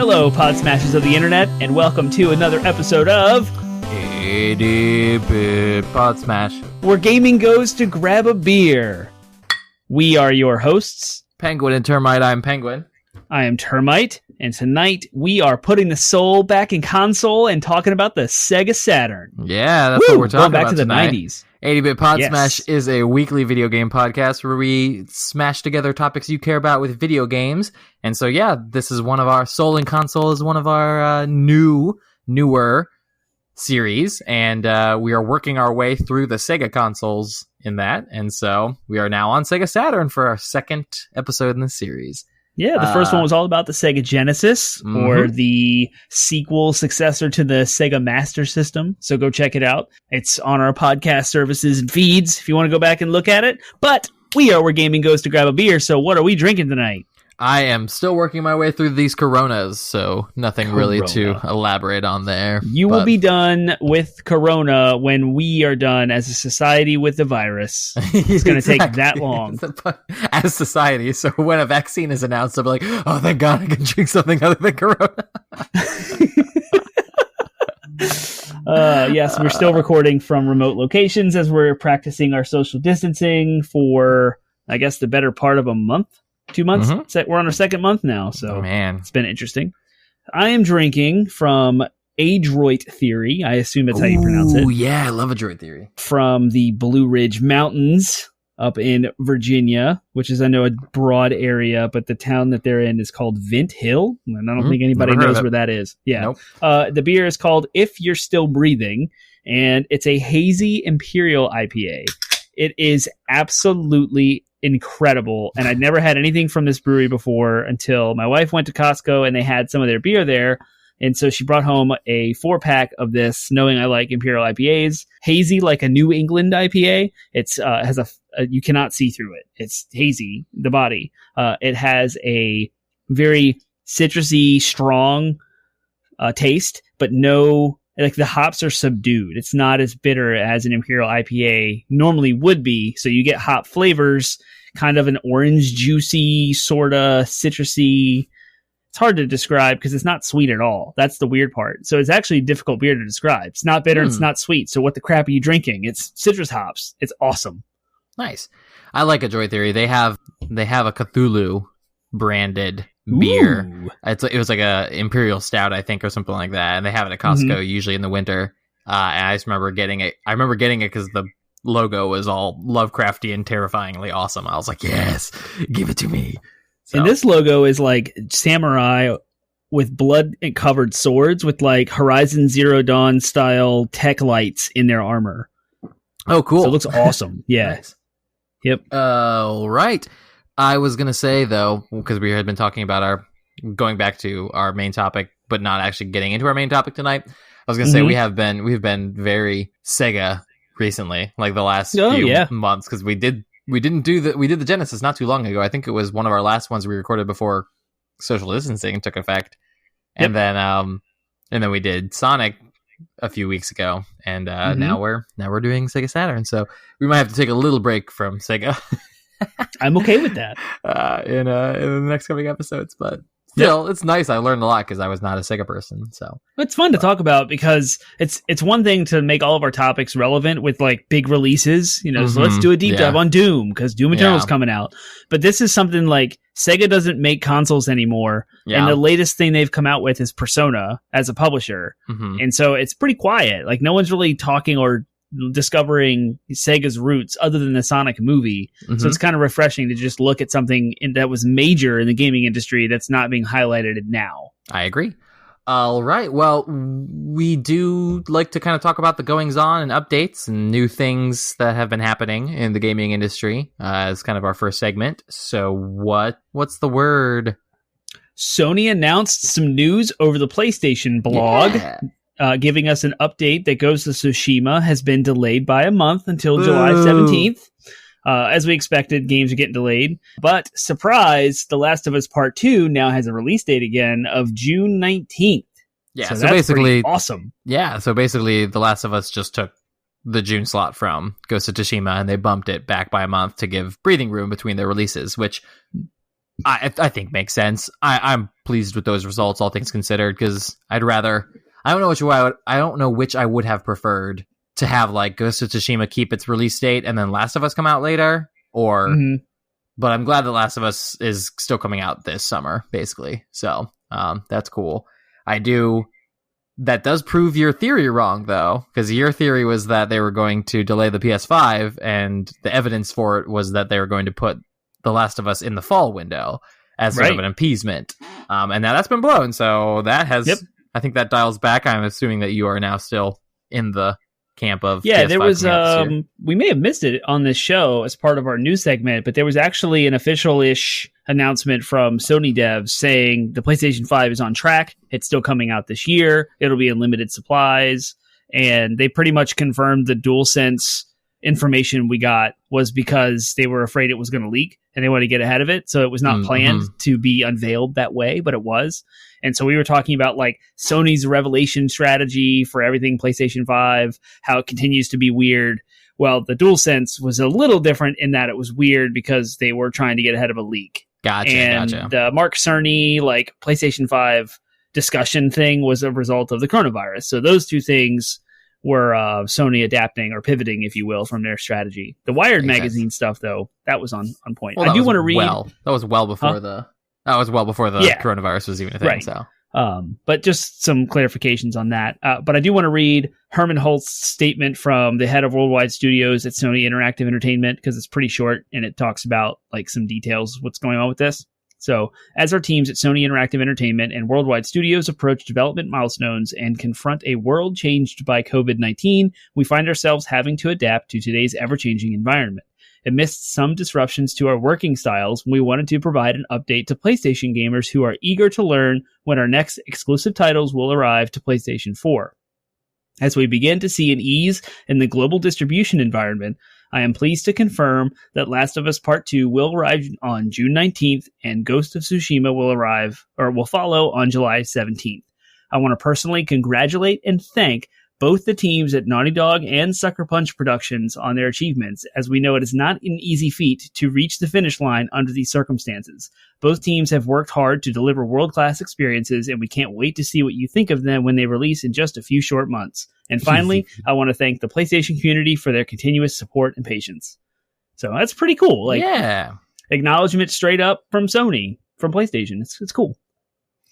Hello, Podsmashers of the Internet, and welcome to another episode of 80-bit Podsmash, where gaming goes to grab a beer. We are your hosts. Penguin and Termite. I'm Penguin. I am Termite, and tonight we are putting the soul back in console and talking about the Sega Saturn. Yeah, that's what we're talking back about to the tonight. 90s. 80-bit Podsmash Yes. is a weekly video game podcast where we smash together topics you care about with video games. And so, yeah, this is one of our Soul and Console is one of our newer series, and we are working our way through the Sega consoles in that. And so we are now on Sega Saturn for our second episode in the series. Yeah, the first one was all about the Sega Genesis, or the sequel successor to the Sega Master System. So go check it out. It's on our podcast services and feeds if you want to go back and look at it. But we are where gaming goes to grab a beer. So what are we drinking tonight? I am still working my way through these Coronas, so nothing really to elaborate on there. You will be done with Corona when we are done as a society with the virus. It's going to take that long. As society, so when a vaccine is announced, I'll be like, oh, thank God I can drink something other than Corona. Yes, we're still recording from remote locations as we're practicing our social distancing for, I guess, the better part of a month. 2 months? We're on our second month now, so it's been interesting. I am drinking from Adroit Theory. I assume that's how you pronounce it. Oh, yeah, I love Adroit Theory. From the Blue Ridge Mountains up in Virginia, which is, I know, a broad area, but the town that they're in is called Vint Hill, and I don't think anybody knows where that is. Yeah. Nope. The beer is called If You're Still Breathing, and it's a hazy Imperial IPA. It is absolutely incredible, and I'd never had anything from this brewery before until my wife went to Costco and they had some of their beer there, and so she brought home a 4-pack of this, knowing I like Imperial IPAs. Hazy, like a New England IPA. It's has a you cannot see through it. It's hazy, the body. It has a very citrusy, strong taste, but no, like, the hops are subdued. It's not as bitter as an Imperial IPA normally would be. So you get hop flavors, kind of an orange, juicy, sort of citrusy. It's hard to describe because it's not sweet at all. That's the weird part. So it's actually a difficult beer to describe. It's not bitter. It's not sweet. So what the crap are you drinking? It's citrus hops. It's awesome. Nice. I like Adroit Theory. They have a Cthulhu branded beer. It was like a Imperial Stout, I think, or something like that, and they have it at Costco usually in the winter. And I just remember getting it. I remember getting it because the logo was all Lovecrafty and terrifyingly awesome. I was like, yes, give it to me. So. And this logo is like samurai with blood covered swords with like Horizon Zero Dawn style tech lights in their armor. Oh, cool! So it looks awesome. Yeah. Nice. Yep. All right. I was going to say, though, because we had been talking about going back to our main topic, but not actually getting into our main topic tonight. I was going to say we've been very Sega recently, like the last few months, because we did the Genesis not too long ago. I think it was one of our last ones we recorded before social distancing took effect, and then we did Sonic a few weeks ago, and now we're doing Sega Saturn. So we might have to take a little break from Sega. I'm okay with that. In the next coming episodes, but still, it's nice. I learned a lot because I was not a Sega person. So it's fun to talk about because it's one thing to make all of our topics relevant with like big releases, you know. So let's do a deep dive on Doom because Doom Eternal's coming out. But this is something like Sega doesn't make consoles anymore, and the latest thing they've come out with is Persona as a publisher, and so it's pretty quiet. Like no one's really talking or discovering Sega's roots other than the Sonic movie. So it's kind of refreshing to just look at something that was major in the gaming industry that's not being highlighted now. I agree. All right. Well, we do like to kind of talk about the goings on and updates and new things that have been happening in the gaming industry as kind of our first segment. So what's the word? Sony announced some news over the PlayStation blog. Giving us an update that Ghost of Tsushima has been delayed by a month until July 17th. As we expected, games are getting delayed. But, surprise, The Last of Us Part 2 now has a release date again of June 19th. Yeah, so that's basically awesome. Yeah, so basically, The Last of Us just took the June slot from Ghost of Tsushima and they bumped it back by a month to give breathing room between their releases, which I think makes sense. I'm pleased with those results, all things considered, because I don't know which I would have preferred to have, like, Ghost of Tsushima keep its release date and then Last of Us come out later, or, but I'm glad that Last of Us is still coming out this summer, basically. So, that's cool. That does prove your theory wrong, though, because your theory was that they were going to delay the PS5, and the evidence for it was that they were going to put The Last of Us in the fall window as sort of an appeasement. And now that's been blown, so that has... Yep. I think that dials back. I'm assuming that you are now still in the camp of... Yeah, there was... we may have missed it on this show as part of our news segment, but there was actually an official-ish announcement from Sony devs saying the PlayStation 5 is on track. It's still coming out this year. It'll be in limited supplies. And they pretty much confirmed the DualSense information we got was because they were afraid it was going to leak and they wanted to get ahead of it. So it was not planned to be unveiled that way, but it was. And so we were talking about like Sony's revelation strategy for everything PlayStation 5, how it continues to be weird. Well, the DualSense was a little different in that it was weird because they were trying to get ahead of a leak. Gotcha. The Mark Cerny, like, PlayStation 5 discussion thing was a result of the coronavirus. So those two things were Sony adapting or pivoting, if you will, from their strategy. The Wired magazine stuff, though, that was on point. Well, I do want to read... that was well before the coronavirus was even a thing. Right. So. But just some clarifications on that. But I do want to read Herman Holtz's statement from the head of Worldwide Studios at Sony Interactive Entertainment, because it's pretty short and it talks about like some details of what's going on with this. So, as our teams at Sony Interactive Entertainment and Worldwide Studios approach development milestones and confront a world changed by COVID-19, we find ourselves having to adapt to today's ever-changing environment. Amidst some disruptions to our working styles, we wanted to provide an update to PlayStation gamers who are eager to learn when our next exclusive titles will arrive to PlayStation 4. As we begin to see an ease in the global distribution environment, I am pleased to confirm that Last of Us Part 2 will arrive on June 19th and Ghost of Tsushima will follow on July 17th. I want to personally congratulate and thank both the teams at Naughty Dog and Sucker Punch Productions on their achievements, as we know it is not an easy feat to reach the finish line under these circumstances. Both teams have worked hard to deliver world-class experiences, and we can't wait to see what you think of them when they release in just a few short months. And finally, I want to thank the PlayStation community for their continuous support and patience. So that's pretty cool. Like, yeah, acknowledgement straight up from Sony, from PlayStation. It's cool.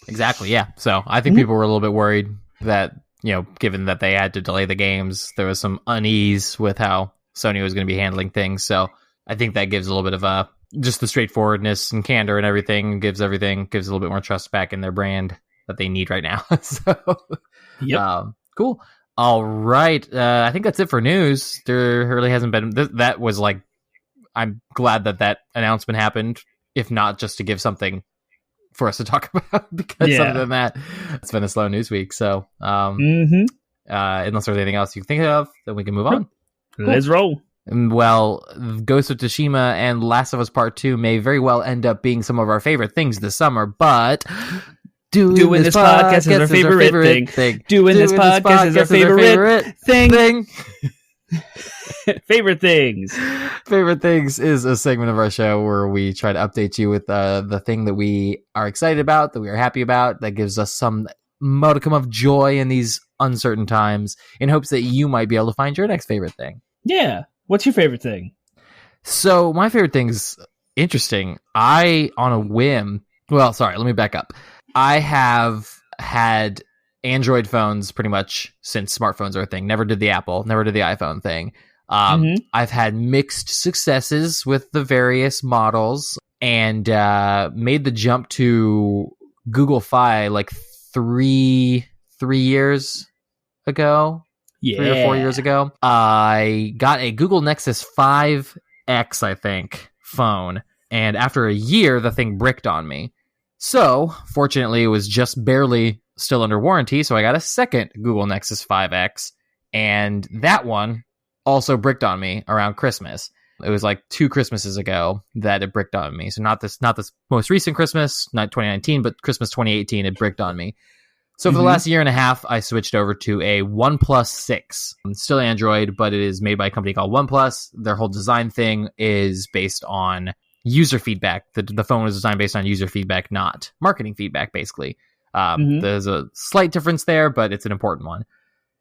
Exactly, yeah. So I think people were a little bit worried that, you know, given that they had to delay the games, there was some unease with how Sony was going to be handling things. So I think that gives a little bit of just the straightforwardness and candor and everything, gives a little bit more trust back in their brand that they need right now. So, cool. All right. I think that's it for news. There really hasn't been, that was like, I'm glad that announcement happened, if not just to give something for us to talk about, because other than that, it's been a slow news week. So, unless there's anything else you can think of, then we can move on. Cool. Let's roll. Well, Ghost of Tsushima and Last of Us Part 2 may very well end up being some of our favorite things this summer, but doing this podcast is our favorite thing. Doing this podcast is our favorite thing. Favorite things. Favorite Things is a segment of our show where we try to update you with the thing that we are excited about, that we are happy about, that gives us some modicum of joy in these uncertain times, in hopes that you might be able to find your next favorite thing. Yeah. What's your favorite thing? So my favorite thing's interesting. Let me back up. I have had Android phones pretty much since smartphones are a thing. Never did the Apple, never did the iPhone thing. I've had mixed successes with the various models, and made the jump to Google Fi like 3 years ago. 3 or 4 years ago. I got a Google Nexus 5X, I think, phone, and after a year, the thing bricked on me. So, fortunately, it was just barely still under warranty, so I got a second Google Nexus 5X, and that one also bricked on me around Christmas. It was like 2 Christmases ago that it bricked on me. So not this most recent Christmas, not 2019, but Christmas 2018, it bricked on me. So for the last year and a half, I switched over to a OnePlus 6. Still Android, but it is made by a company called OnePlus. Their whole design thing is based on user feedback. The phone was designed based on user feedback, not marketing feedback, basically. There's a slight difference there, but it's an important one.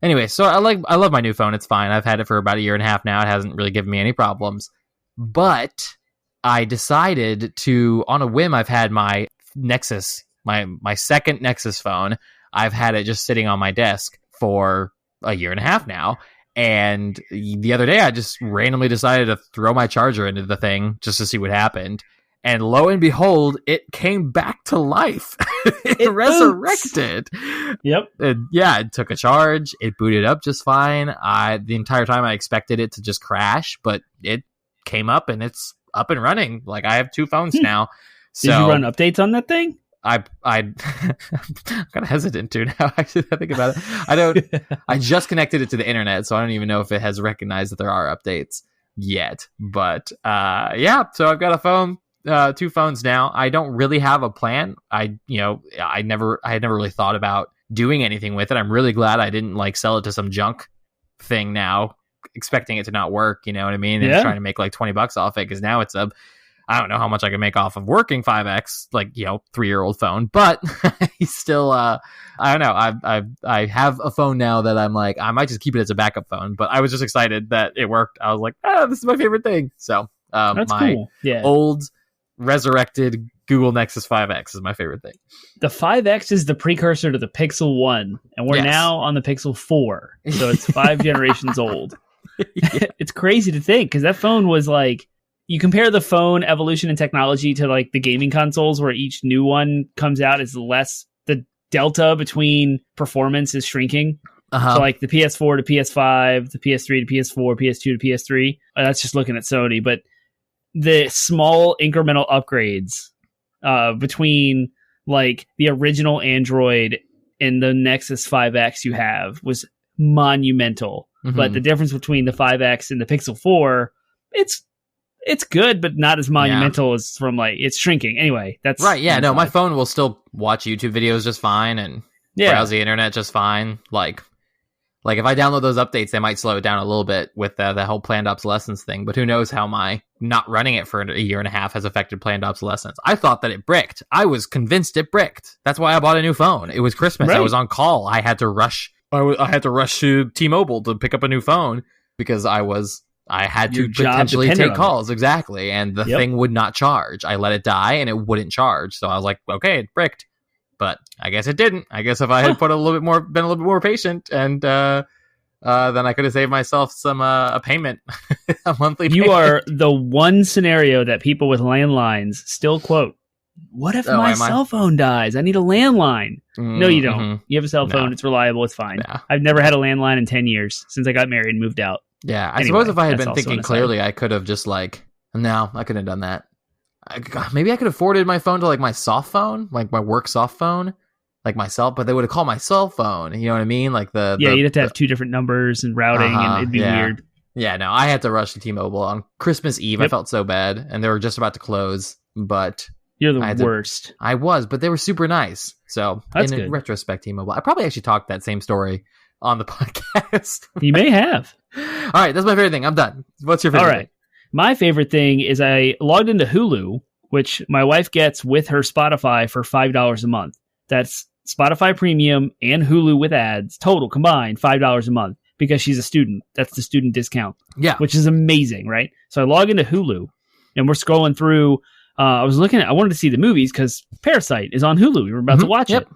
Anyway, so I love my new phone. It's fine. I've had it for about a year and a half now. It hasn't really given me any problems. But I decided to, on a whim, I've had my Nexus, my second Nexus phone. I've had it just sitting on my desk for a year and a half now. And the other day, I just randomly decided to throw my charger into the thing just to see what happened. And lo and behold, it came back to life. It resurrected. Yep. And yeah, it took a charge. It booted up just fine. The entire time I expected it to just crash, but it came up and it's up and running. Like, I have 2 phones now. So did you run updates on that thing? I'm kind of hesitant to now. Actually, I think about it. I just connected it to the internet, so I don't even know if it has recognized that there are updates yet. But yeah, so I've got a phone, 2 phones now. I don't really have a plan. I had never really thought about doing anything with it. I'm really glad I didn't like sell it to some junk thing now, expecting it to not work. You know what I mean? And trying to make like $20 off it, because now it's I don't know how much I can make off of working 5X, like, 3-year-old phone, but he's still, I don't know. I have a phone now that I'm like, I might just keep it as a backup phone, but I was just excited that it worked. I was like, this is my favorite thing. So, that's my cool. Yeah. old resurrected Google Nexus 5X is my favorite thing. The 5X is the precursor to the Pixel 1, and we're now on the Pixel 4. So it's 5 generations old. It's crazy to think, because that phone was like, you compare the phone evolution in technology to like the gaming consoles, where each new one comes out is less, the delta between performance is shrinking. So like the PS4 to PS5, the PS3 to PS4, PS2 to PS3. That's just looking at Sony, but the small incremental upgrades between like the original Android and the Nexus 5X you have was monumental. But the difference between the 5X and the Pixel 4, it's good, but not as monumental as from like, it's shrinking. Anyway, that's right. Yeah, no, my phone will still watch YouTube videos just fine and browse the internet just fine. Like if I download those updates, they might slow it down a little bit with the whole planned obsolescence thing. But who knows how my not running it for a year and a half has affected planned obsolescence. I thought that it bricked. I was convinced it bricked. That's why I bought a new phone. It was Christmas. Right. I was on call. I had to rush. I had to rush to T-Mobile to pick up a new phone because I had to potentially take calls. Exactly. And the thing would not charge. I let it die and it wouldn't charge. So I was like, okay, it bricked. But I guess it didn't. I guess if I had been a little bit more patient, and then I could have saved myself some a payment, a monthly payment. You are the one scenario that people with landlines still quote. What if my cell phone dies? I need a landline. No, you don't. Mm-hmm. You have a cell phone. No. It's reliable. It's fine. Yeah. I've never had a landline in 10 years since I got married and moved out. Yeah, I suppose if I had been thinking clearly, I could have just no, I couldn't have done that. Maybe I could have forwarded my phone to like my soft phone, like my work soft phone, like myself, but they would have called my cell phone. You know what I mean? Like you'd have to have 2 different numbers and routing, and it'd be weird. Yeah, no, I had to rush to T-Mobile on Christmas Eve. Yep. I felt so bad, and they were just about to close, but you're the worst. I was, but they were super nice. So in retrospect, T-Mobile. I probably actually talked that same story on the podcast. You may have. All right, that's my favorite thing. I'm done. What's your favorite thing? My favorite thing is I logged into Hulu, which my wife gets with her Spotify for $5 a month. That's Spotify Premium and Hulu with ads, total combined $5 a month, because she's a student. That's the student discount. Yeah. Which is amazing, right? So I log into Hulu, and we're scrolling through. I wanted to see the movies because Parasite is on Hulu. We were about to watch it.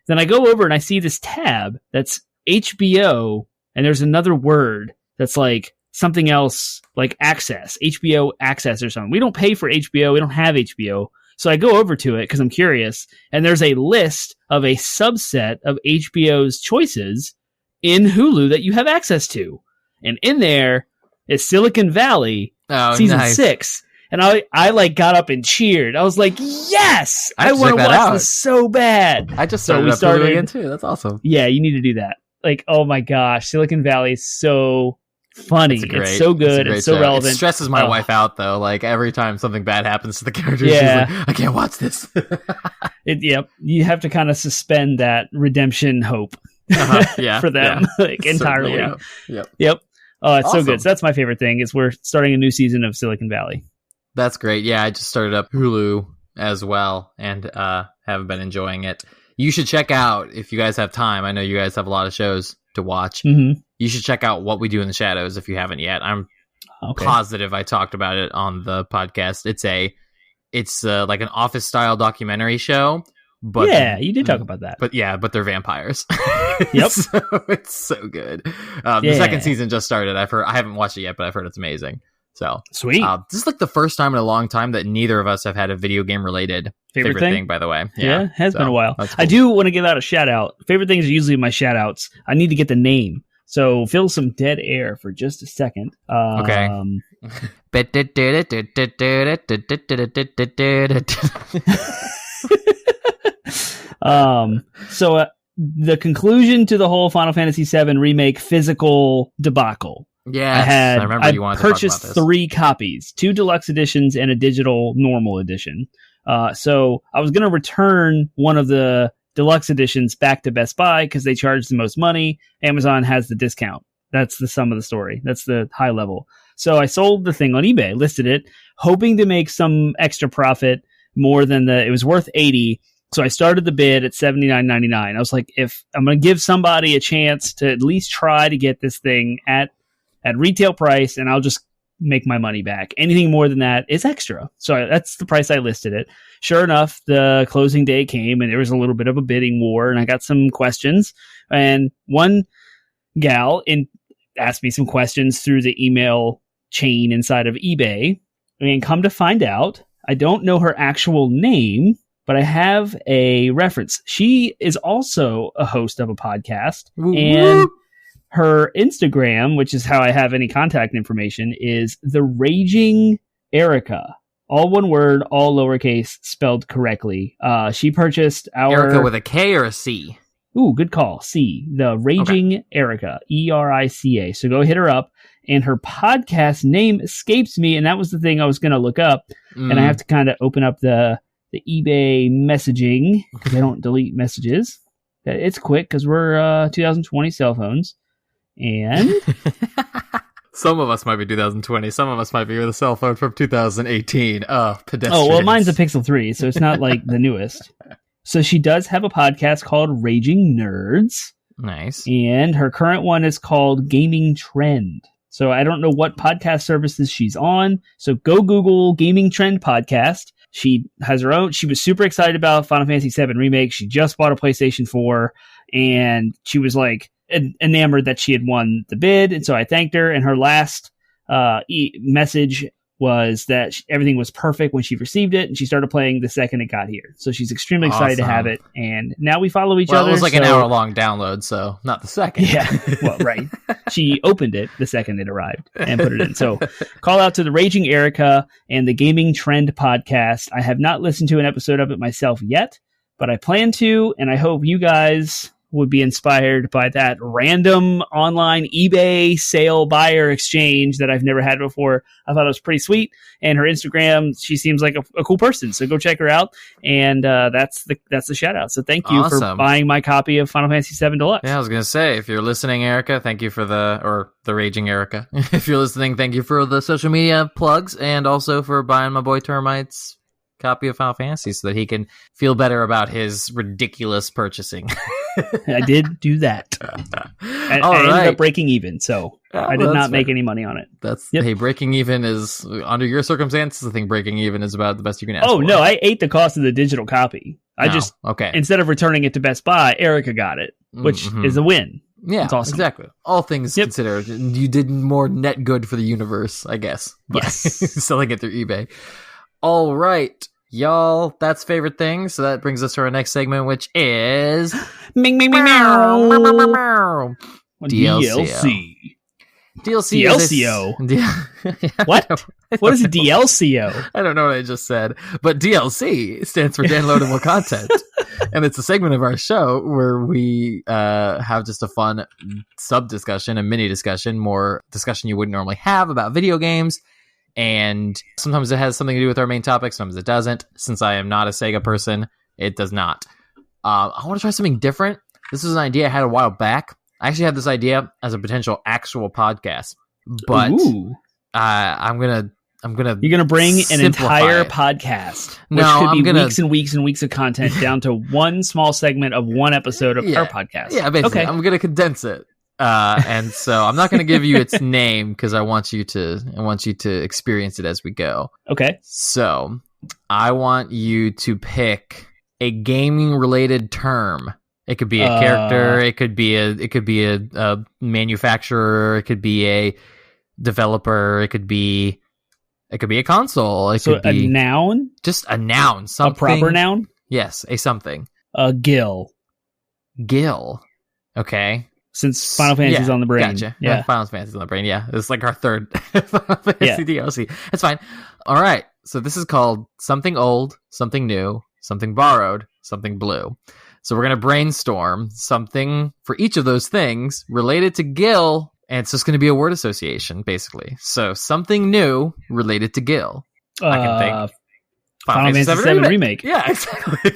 Then I go over and I see this tab that's HBO, and there's another word that's like something else, like Access, HBO Access or something. We don't pay for HBO. We don't have HBO. So I go over to it because I'm curious, and there's a list of a subset of HBO's choices in Hulu that you have access to. And in there is Silicon Valley, season 6. And I like got up and cheered. I was like, yes! I want to watch this so bad. I just started again too. That's awesome. Yeah, you need to do that. Like, oh my gosh, Silicon Valley is so funny. It's so good. It's so relevant. It stresses my wife out though. Like every time something bad happens to the characters, she's like, I can't watch this. You have to kind of suspend that redemption hope for them entirely. Yep. Oh, it's awesome. So good. So that's my favorite thing is we're starting a new season of Silicon Valley. That's great. Yeah, I just started up Hulu as well and have been enjoying it. You should check out, if you guys have time, I know you guys have a lot of shows to watch. Mm-hmm. You should check out What We Do in the Shadows if you haven't yet. I'm positive I talked about it on the podcast. It's like an office style documentary show. But yeah, you did talk about that. But they're vampires. Yep. So it's so good. The second season just started. I haven't watched it yet, but I've heard it's amazing. So sweet. This is like the first time in a long time that neither of us have had a video game related favorite thing, by the way. Yeah, has been a while. Cool. I do want to give out a shout out. Favorite things are usually my shout outs. I need to get the name. So fill some dead air for just a second. Okay. So the conclusion to the whole Final Fantasy VII Remake physical debacle. Yeah, I remember you wanted to talk about this. I purchased 3 copies, 2 deluxe editions and a digital normal edition. So I was going to return one of the deluxe editions back to Best Buy because they charge the most money. Amazon has the discount. That's the sum of the story. That's the high level. So I sold the thing on eBay, listed it, hoping to make some extra profit more than it was worth $80. So I started the bid at $79.99. I was like, if I'm going to give somebody a chance to at least try to get this thing at retail price, and I'll just make my money back. Anything more than that is extra. So that's the price I listed it. Sure enough, the closing day came, and there was a little bit of a bidding war, and I got some questions. And one gal asked me some questions through the email chain inside of eBay. And come to find out, I don't know her actual name, but I have a reference. She is also a host of a podcast, and her Instagram, which is how I have any contact information, is The Raging Erica. All one word, all lowercase, spelled correctly. She purchased our... Erica with a K or a C? Ooh, good call. C. The Raging Erica. Erica. So go hit her up. And her podcast name escapes me, and that was the thing I was going to look up. And I have to kind of open up the eBay messaging, because I don't delete messages. It's quick, because we're 2020 cell phones. And some of us might be 2020. Some of us might be with a cell phone from 2018. Oh, pedestrians. Oh, well, mine's a Pixel 3, so it's not like the newest. So she does have a podcast called Raging Nerds. Nice. And her current one is called Gaming Trend. So I don't know what podcast services she's on. So go Google Gaming Trend Podcast. She has her own. She was super excited about Final Fantasy VII Remake. She just bought a PlayStation 4, and she was like enamored that she had won the bid. And so I thanked her. And her last message was that everything was perfect when she received it, and she started playing the second it got here. So she's extremely excited to have it, and now we follow each other. It was like an hour-long download, so not the second. Yeah, well, right. She opened it the second it arrived and put it in. So call out to the Raging Erica and the Gaming Trend Podcast. I have not listened to an episode of it myself yet, but I plan to, and I hope you guys would be inspired by that random online eBay sale buyer exchange that I've never had before. I thought it was pretty sweet. And her Instagram, she seems like a cool person. So go check her out. And that's the shout out. So thank you for buying my copy of Final Fantasy VII Deluxe. Yeah, I was going to say, if you're listening, Erica, thank you for the Raging Erica. If you're listening, thank you for the social media plugs, and also for buying my boy Termite's copy of Final Fantasy so that he can feel better about his ridiculous purchasing. I did do that. I ended up breaking even, so I did not make any money on it. Hey, breaking even is, under your circumstances, I think breaking even is about the best you can ask for. Oh, no, I ate the cost of the digital copy. Instead of returning it to Best Buy, Erica got it, which is a win. Yeah, awesome. Exactly. All things considered, you did more net good for the universe, I guess. Yes. Selling it through eBay. All right. Y'all, that's favorite things. So that brings us to our next segment, which is Ming, ming, ming, meow. DLC. DLCO. What? What is a DLCO? I don't know what I just said, but DLC stands for downloadable content. And it's a segment of our show where we have just a fun sub-discussion, a mini discussion, more discussion you wouldn't normally have about video games. And sometimes it has something to do with our main topic, sometimes it doesn't. Since I am not a Sega person, it does not. I want to try something different. This is an idea I had a while back. I actually had this idea as a potential actual podcast, but I You're gonna bring an entire podcast, which could be weeks and weeks and weeks of content, down to one small segment of one episode of our podcast. Yeah, basically, I'm gonna condense it. And so I'm not going to give you its name because I want you to experience it as we go. Okay. So I want you to pick a gaming related term. It could be a character. It could be a manufacturer. It could be a developer. It could be a console. It could be a noun. Just a noun. Something. A proper noun. Yes, a something. A gill. Okay. Since Final Fantasy's on the brain. Gotcha. Yeah, Final Fantasy's on the brain. Yeah, it's like our third Final Fantasy DLC. It's fine. All right. So this is called something old, something new, something borrowed, something blue. So we're going to brainstorm something for each of those things related to Gil, and it's just going to be a word association, basically. So something new related to Gil. I can think. Final Fantasy VII Remake. Yeah, exactly.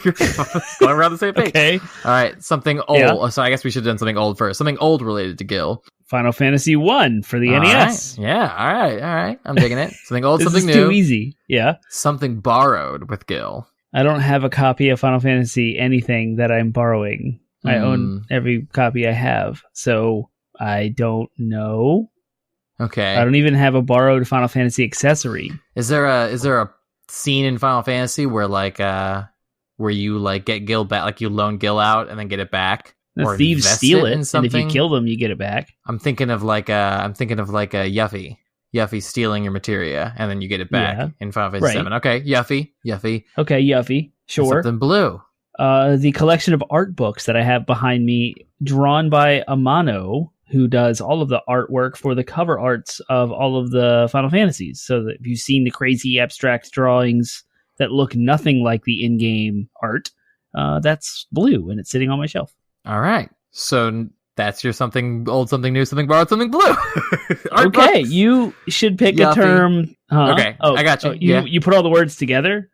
Going around the same page. Okay. All right, something old. Yeah. So I guess we should have done something old first. Something old related to Gil. Final Fantasy 1 for the NES. Right. Yeah, all right. I'm digging it. Something old, something new. This is too easy. Yeah. Something borrowed with Gil. I don't have a copy of Final Fantasy anything that I'm borrowing. I own every copy I have, so I don't know. Okay. I don't even have a borrowed Final Fantasy accessory. Is there a scene in Final Fantasy where you like get Gil back, like you loan Gil out and then get it back? The thieves steal it, and if you kill them, you get it back. I'm thinking of like a Yuffie stealing your materia, and then you get it back in Final Fantasy VII. Okay, Yuffie. Okay, Yuffie. Sure. Something blue. The collection of art books that I have behind me, drawn by Amano, who does all of the artwork for the cover arts of all of the Final Fantasies. So that if you've seen the crazy abstract drawings that look nothing like the in-game art, that's blue, and it's sitting on my shelf. All right. So that's your something old, something new, something borrowed, something blue. Okay, you should pick Yuffie. A term. Okay, I got you. You put all the words together?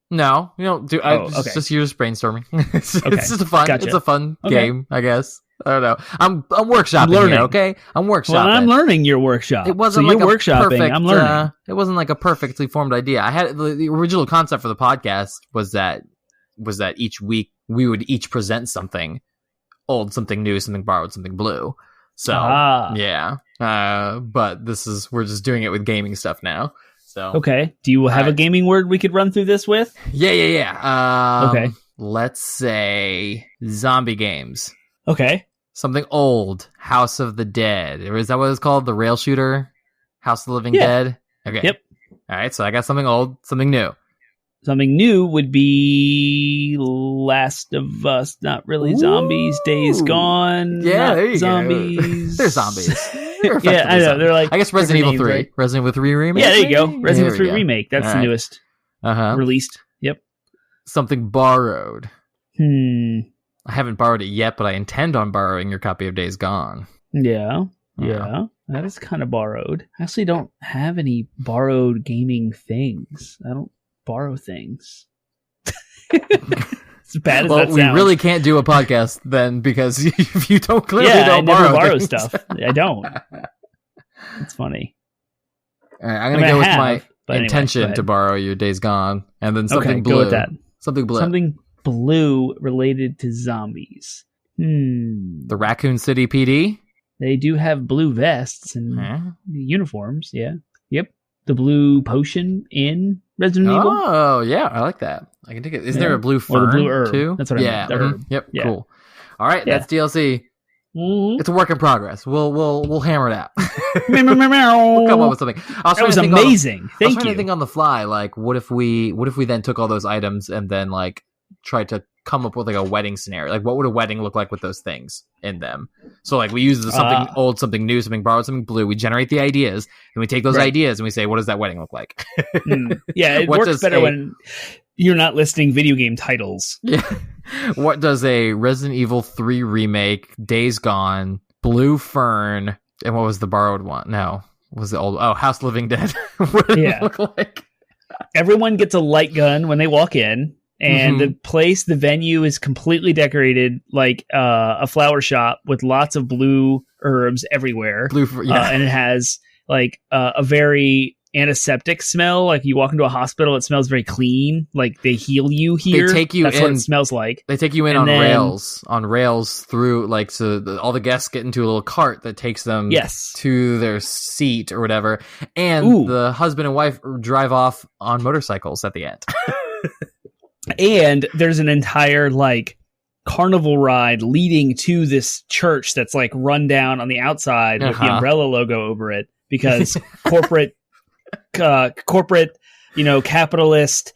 No, you don't do. It's just you're just brainstorming. It's just a fun. Gotcha. It's a fun game, I guess. I don't know. I'm workshopping here, okay? I'm workshopping. Well, I'm learning your workshop. It wasn't so like you're workshopping. Perfect, I'm learning. It wasn't like a perfectly formed idea. I had the original concept for the podcast was that each week we would each present something old, something new, something borrowed, something blue. So yeah. But we're just doing it with gaming stuff now. So okay. Do you have a gaming word we could run through this with? Yeah. Okay. Let's say zombie games. Okay. Something old, House of the Dead. Or is that what it's called? The rail shooter? House of the Living Dead? Okay. Yep. All right, so I got something old, something new. Something new would be Last of Us. Not really zombies. Days Gone. Yeah, there you zombies. Go. They're zombies. Yeah, I know. Zombies. They're like. I guess Resident Evil 3. Right? Resident Evil 3 remake? Yeah, there you go. Resident Evil 3 remake. That's the newest. Released. Yep. Something borrowed. I haven't borrowed it yet, but I intend on borrowing your copy of Days Gone. Yeah. That is kind of borrowed. I actually don't have any borrowed gaming things. I don't borrow things. As bad as that sounds. We really can't do a podcast then because if you don't clearly don't I never borrow stuff. I don't. It's funny. All right, I'm going to go with my intention to borrow your Days Gone and then something blue. Go with that. Something blue. Something blue related to zombies. The Raccoon City PD? They do have blue vests and uniforms, yeah. Yep. The blue potion in Resident Evil. Oh, yeah, I like that. I can take it. Isn't there a blue fern, or the blue herb, too? That's what I meant. The herb. Yep, cool. All right, that's DLC. Mm-hmm. It's a work in progress. We'll hammer it out. We'll come up with something. That was amazing. Thank you. I was trying to think on the fly, like, what if we then took all those items and then, like, tried to come up with like a wedding scenario. Like, what would a wedding look like with those things in them? So, like, we use something old, something new, something borrowed, something blue. We generate the ideas, and we take those ideas and we say, what does that wedding look like? Yeah, it works better when you're not listing video game titles. Yeah. What does a Resident Evil 3 remake, Days Gone, Blue Fern, and what was the borrowed one? No, what was the old? Oh, House Living Dead. What did it look like? Everyone gets a light gun when they walk in. And the venue is completely decorated like a flower shop with lots of blue herbs everywhere. And it has like a very antiseptic smell. Like you walk into a hospital, it smells very clean. Like they heal you here. They take you That's in, what it smells like. They take you in on rails through, like, so all the guests get into a little cart that takes them to their seat or whatever. And the husband and wife drive off on motorcycles at the end. And there's an entire like carnival ride leading to this church that's like run down on the outside with the umbrella logo over it because corporate, capitalist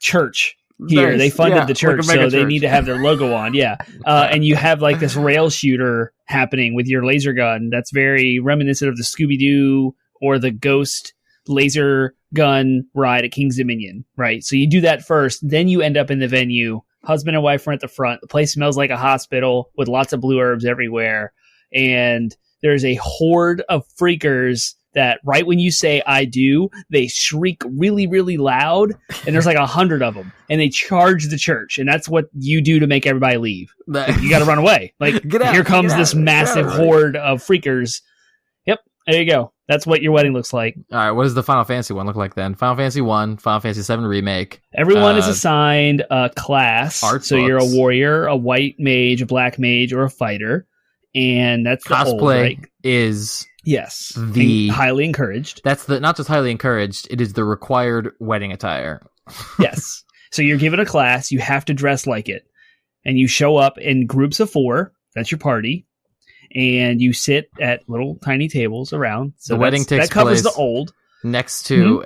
church here. Nice. They funded the church, like so they need to have their logo on. Yeah. And you have like this rail shooter happening with your laser gun. That's very reminiscent of the Scooby-Doo or the Ghost laser gun ride at King's Dominion, right? So you do that first, then you end up in the venue. Husband and wife are at the front. The place smells like a hospital with lots of blue herbs everywhere. And there's a horde of freakers that right when you say I do, they shriek really, really loud. And there's like 100 of them. And they charge the church. And that's what you do to make everybody leave. You got to run away. Like, here comes this massive horde of freakers. Yep, there you go. That's what your wedding looks like. All right, what does the Final Fantasy one look like then? Final Fantasy 1, Final Fantasy 7 Remake. Everyone is assigned a class. Art so books. You're a warrior, a white mage, a black mage, or a fighter. And that's the cosplay right? is highly encouraged. That's not just highly encouraged, it is the required wedding attire. Yes. So you're given a class, you have to dress like it. And you show up in groups of 4. That's your party. And you sit at little tiny tables around. So the wedding takes that covers place the old. Next to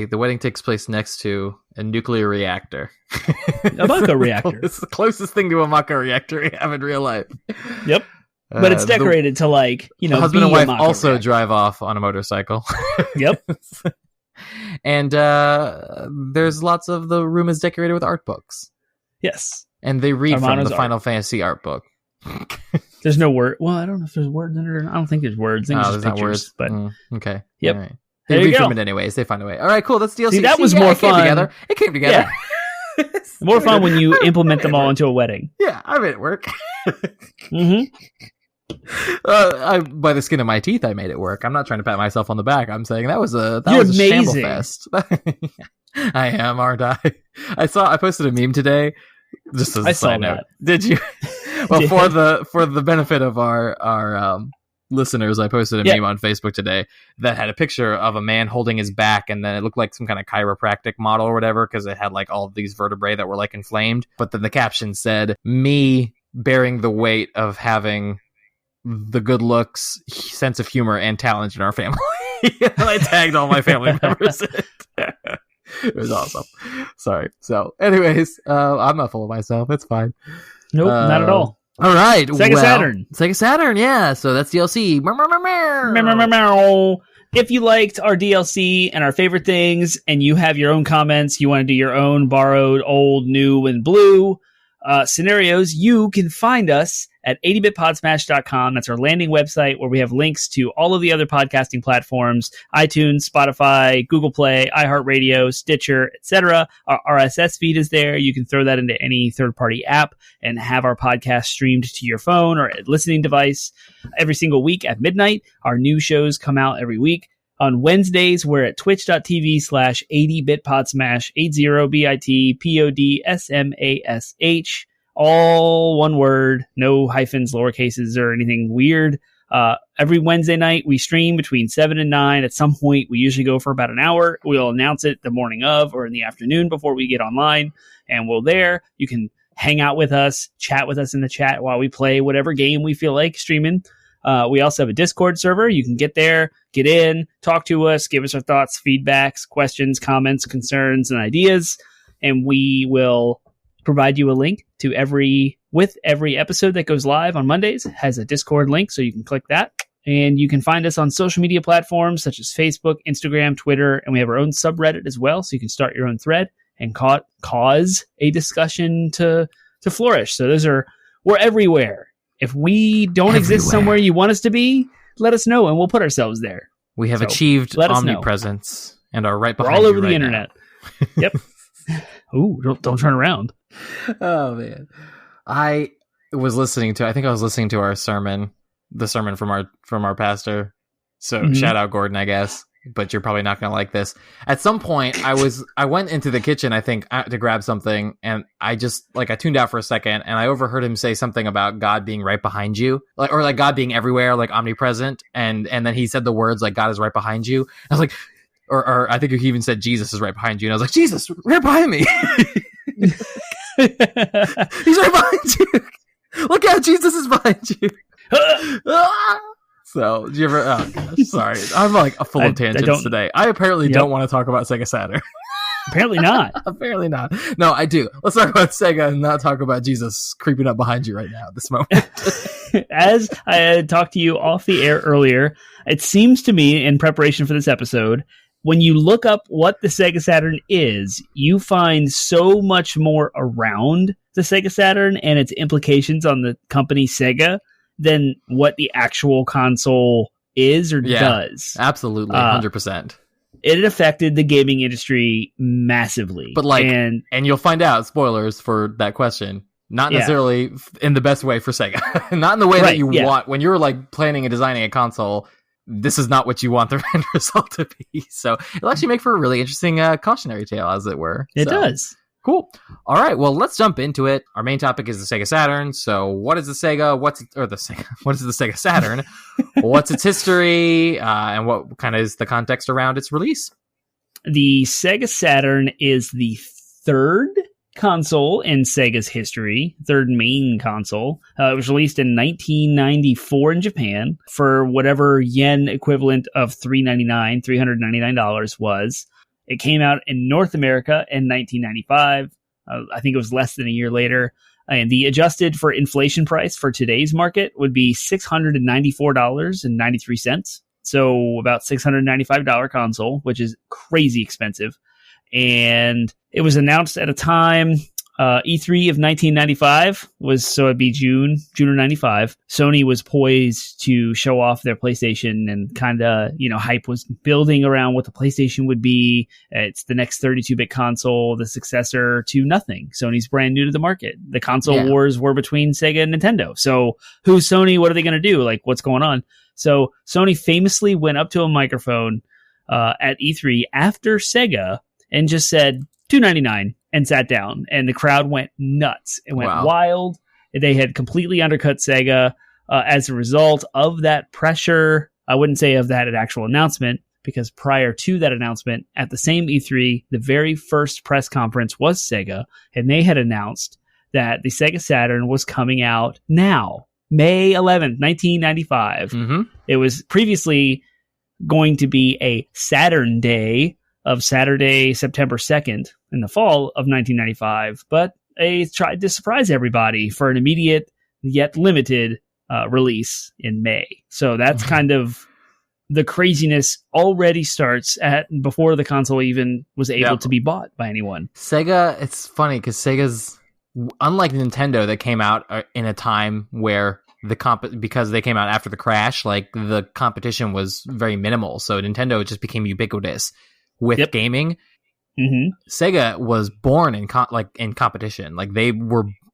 the wedding takes place next to a nuclear reactor. A Mako reactor. It's the closest thing to a Mako reactor we have in real life. Yep. But it's decorated to like, the husband and wife also drive off on a motorcycle. Yep. And there's lots of the room is decorated with art books. Yes. And they read from the Final Fantasy art book. There's no word. Well, I don't know if there's words in it or not. I don't think there's words. I think there's just pictures. But okay. Yep. Right. They read from it anyways. They find a way. All right, cool. That's DLC. See, that was more fun. It came together. Yeah. More fun when you implement them all into a wedding. Yeah, I made it work. Mm-hmm. By the skin of my teeth, I made it work. I'm not trying to pat myself on the back. I'm saying that was a amazing. Shamble fest. I am, aren't I? I posted a meme today. Just as a side note. Did you? Well, for the benefit of our listeners, I posted a meme on Facebook today that had a picture of a man holding his back, and then it looked like some kind of chiropractic model or whatever because it had like all of these vertebrae that were like inflamed. But then the caption said, "Me bearing the weight of having the good looks, sense of humor, and talent in our family." And I tagged all my family members in it. It was awesome. Sorry. So, anyways, I'm not full of myself. It's fine. Nope, not at all. All right. Sega Saturn, yeah. So that's DLC. If you liked our DLC and our favorite things, and you have your own comments, you want to do your own borrowed, old, new, and blue scenarios, you can find us at 80bitpodsmash.com. That's our landing website where we have links to all of the other podcasting platforms, iTunes, Spotify, Google Play, iHeartRadio, Stitcher, etc. Our RSS feed is there. You can throw that into any third-party app and have our podcast streamed to your phone or listening device every single week at midnight. Our new shows come out every week. On Wednesdays, we're at twitch.tv/80bitpodsmash, 80bitpodsmash, all one word, no hyphens, lower cases, or anything weird. Every Wednesday night, we stream between 7 and 9. At some point, we usually go for about an hour. We'll announce it the morning of or in the afternoon before we get online, and we'll there. You can hang out with us, chat with us in the chat while we play whatever game we feel like streaming. We also have a Discord server. You can get there, get in, talk to us, give us our thoughts, feedbacks, questions, comments, concerns, and ideas. And we will provide you a link to every episode that goes live on Mondays has a Discord link, so you can click that. And you can find us on social media platforms such as Facebook, Instagram, Twitter, and we have our own subreddit as well, so you can start your own thread and cause a discussion to flourish. So we're everywhere. If we don't exist somewhere you want us to be, let us know and we'll put ourselves there. We have achieved omnipresence and are right behind you. We're all over the internet. Yep. Ooh, don't turn around. Oh man. I was listening to our sermon, the sermon from our pastor. So shout out Gordon, I guess. but you're probably not going to like this. At some point, I went into the kitchen, I think, to grab something, and I tuned out for a second, and I overheard him say something about God being right behind you, or God being everywhere, omnipresent, and then he said the words God is right behind you. I was like, or I think he even said Jesus is right behind you, and I was like, Jesus, right behind me. He's right behind you. Look out, Jesus is behind you. So, do you ever... Oh, gosh, sorry. I'm full of tangents today. I apparently don't want to talk about Sega Saturn. Apparently not. Apparently not. No, I do. Let's talk about Sega and not talk about Jesus creeping up behind you right now at this moment. As I had talked to you off the air earlier, it seems to me, in preparation for this episode, when you look up what the Sega Saturn is, you find so much more around the Sega Saturn and its implications on the company Sega than what the actual console is or does. Absolutely, 100%. It affected the gaming industry massively. But and you'll find out, spoilers for that question, not necessarily in the best way for Sega. Not in the way that you want. When you're planning and designing a console, this is not what you want the end result to be. So it'll actually make for a really interesting cautionary tale, as it were. It does. Cool. All right. Well, let's jump into it. Our main topic is the Sega Saturn. So, what is the Sega? What is the Sega Saturn? What's its history? And what kind of is the context around its release? The Sega Saturn is the third console in Sega's history, third main console. It was released in 1994 in Japan for whatever yen equivalent of $399 was. It came out in North America in 1995. I think it was less than a year later. And the adjusted for inflation price for today's market would be $694.93. So about $695 console, which is crazy expensive. And it was announced at a time, E3 of 1995 it'd be June of 95. Sony was poised to show off their PlayStation, and kind of, hype was building around what the PlayStation would be. It's the next 32-bit console, the successor to nothing. Sony's brand new to the market. The console wars were between Sega and Nintendo. So who's Sony? What are they going to do? What's going on? So Sony famously went up to a microphone at E3 after Sega and just said $299 and sat down, and the crowd went nuts. It went wild. They had completely undercut Sega as a result of that pressure. I wouldn't say of that actual announcement, because prior to that announcement, at the same E3, the very first press conference was Sega, and they had announced that the Sega Saturn was coming out now, May 11th, 1995. Mm-hmm. It was previously going to be a Saturn Day of Saturday, September 2nd in the fall of 1995, but they tried to surprise everybody for an immediate yet limited release in May. So that's kind of the craziness already starts at before the console even was able to be bought by anyone. Sega, it's funny because Sega's, unlike Nintendo that came out in a time where because they came out after the crash, the competition was very minimal. So Nintendo just became ubiquitous with gaming. Mm-hmm. Sega was born in competition.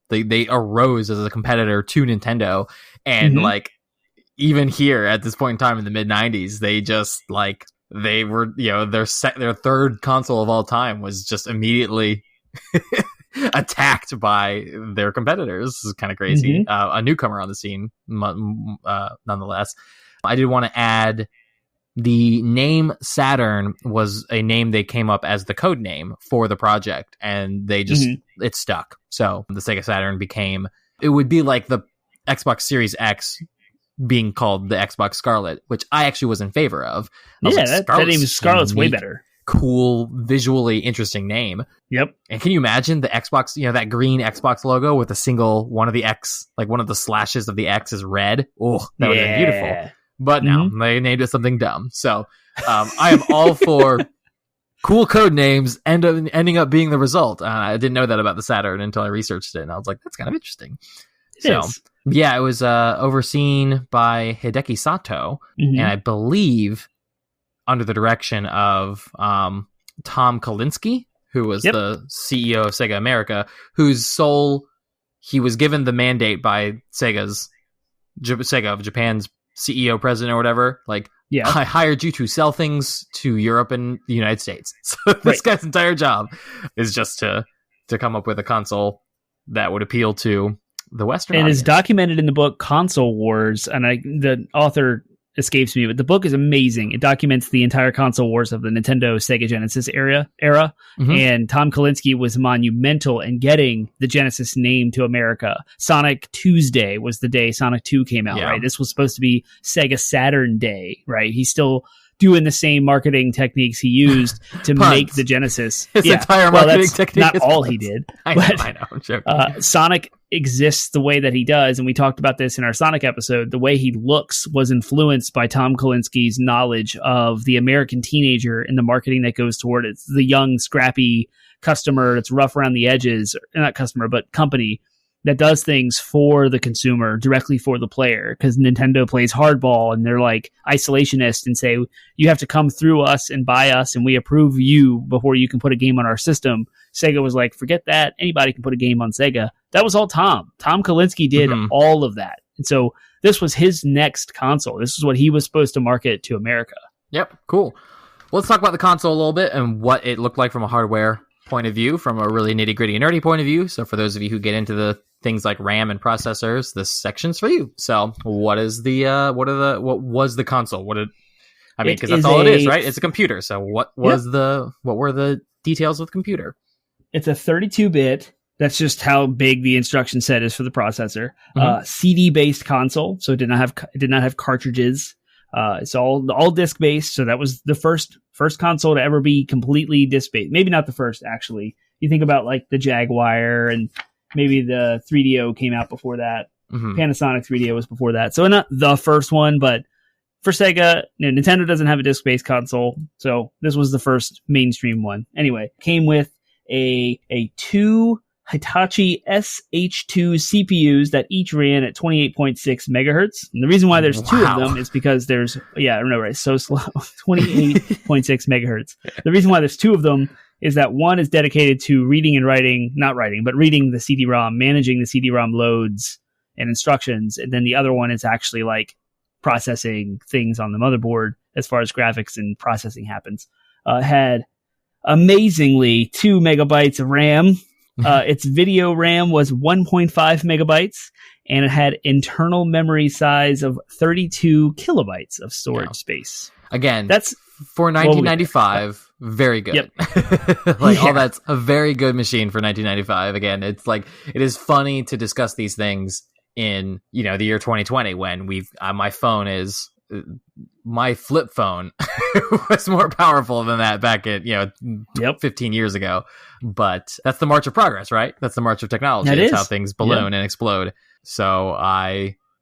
They arose as a competitor to Nintendo, and even here at this point in time in the mid 90s, they just they were their third console of all time was just immediately attacked by their competitors. This is kind of crazy. Mm-hmm. A newcomer on the scene, nonetheless. I did want to add, the name Saturn was a name they came up as the code name for the project, and they just it stuck. So the Sega Saturn it would be like the Xbox Series X being called the Xbox Scarlet, which I actually was in favor of. That name is Scarlet's way better. Cool, visually interesting name. Yep. And can you imagine the Xbox, that green Xbox logo with a single one of the X, one of the slashes of the X is red? Oh, that would have been beautiful. But now they named it something dumb. So I am all for cool code names ending up being the result. I didn't know that about the Saturn until I researched it, and I was like, that's kind of interesting. It was overseen by Hideki Sato, and I believe under the direction of Tom Kalinske, who was the CEO of Sega America, he was given the mandate by Sega of Japan's CEO, president, or whatever, Yeah. I hired you to sell things to Europe and the United States. So this guy's entire job is just to come up with a console that would appeal to the Western audience. It's documented in the book Console Wars, and the author escapes me, but the book is amazing. It documents the entire console wars of the Nintendo Sega Genesis era. And Tom Kalinske was monumental in getting the Genesis name to America. Sonic Tuesday was the day Sonic 2 came out, right? This was supposed to be Sega Saturn Day, right? He's still doing the same marketing techniques he used to make the Genesis. His entire marketing technique. Not all he did. I know. I'm joking. Sonic exists the way that he does, and we talked about this in our Sonic episode. The way he looks was influenced by Tom Kalinske's knowledge of the American teenager and the marketing that goes toward it. The young, scrappy customer that's rough around the edges, not customer, but company that does things for the consumer, directly for the player, because Nintendo plays hardball and they're like isolationist and say, you have to come through us and buy us and we approve you before you can put a game on our system. Sega was like, forget that. Anybody can put a game on Sega. That was all Tom. Tom Kalinske did all of that. And so this was his next console. This is what he was supposed to market to America. Yep, cool. Let's talk about the console a little bit and what it looked like from a hardware point of view, from a really nitty-gritty nerdy point of view. So for those of you who get into the things like RAM and processors, this section's for you. So what was the console? Because that's all it is, right? It's a computer. So what were the details of the computer? It's a 32-bit. That's just how big the instruction set is for the processor. CD-based console, so it did not have cartridges. It's all disc-based. So that was the first console to ever be completely disc-based. Maybe not the first, actually. You think about like the Jaguar, and maybe the 3DO came out before that. Panasonic 3DO was before that. So not the first one, but for Sega, Nintendo doesn't have a disc-based console, so this was the first mainstream one. Anyway, came with a two Hitachi SH2 CPUs that each ran at 28.6 megahertz. And the reason why there's two of them is because there's, I don't know, right? So slow, 28.6 megahertz. The reason why there's two of them is that one is dedicated to reading and writing, not writing, but reading the CD-ROM, managing the CD-ROM loads and instructions. And then the other one is actually like processing things on the motherboard as far as graphics and processing happens. Had amazingly 2 megabytes of RAM. Its video RAM was 1.5 megabytes, and it had internal memory size of 32 kilobytes of storage space. Again, that's for 1995. Very good. Yep. All that's a very good machine for 1995. Again, it's like, it is funny to discuss these things in, the year 2020 when my flip phone was more powerful than that back at 15 years ago. But that's the march of progress, right? That's the march of technology. It's how things balloon and explode. So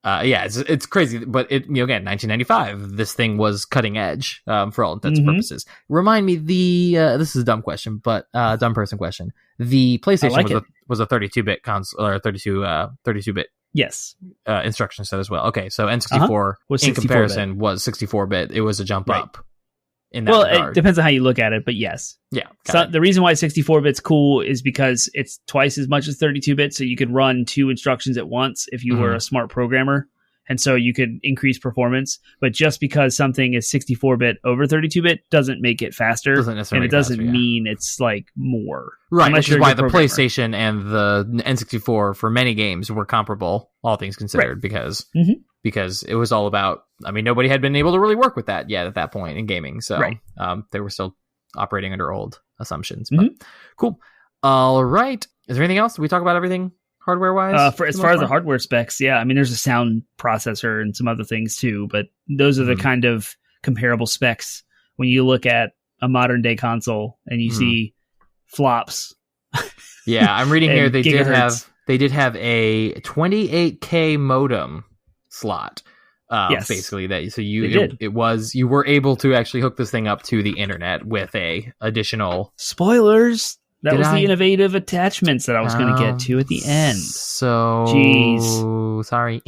it's crazy. But again, 1995, this thing was cutting edge for all intents and purposes. Remind me, this is a dumb question, but dumb person question. The PlayStation was a 32-bit console, or 32-bit. Yes. Instruction set as well. Okay, so N64 in comparison was 64-bit. It was a jump up in that regard. It depends on how you look at it, but yes. Yeah. So the reason why 64-bit's cool is because it's twice as much as 32-bit, so you could run 2 instructions at once if you were a smart programmer. And so you could increase performance. But just because something is 64-bit over 32-bit doesn't make it faster. And it doesn't mean it's like more. Right, which is why the PlayStation and the N64 for many games were comparable, all things considered, because it was all about, nobody had been able to really work with that yet at that point in gaming. So they were still operating under old assumptions. But cool. All right. Is there anything else? Did we talk about everything? Hardware-wise? As far as the hardware specs, there's a sound processor and some other things too, but those are the kind of comparable specs when you look at a modern-day console and you see flops. Yeah, I'm reading here they did have a 28K modem slot. Basically that. So you were able to actually hook this thing up to the internet with a additional spoilers. That was the innovative attachments that I was going to get to at the end. So, jeez, sorry.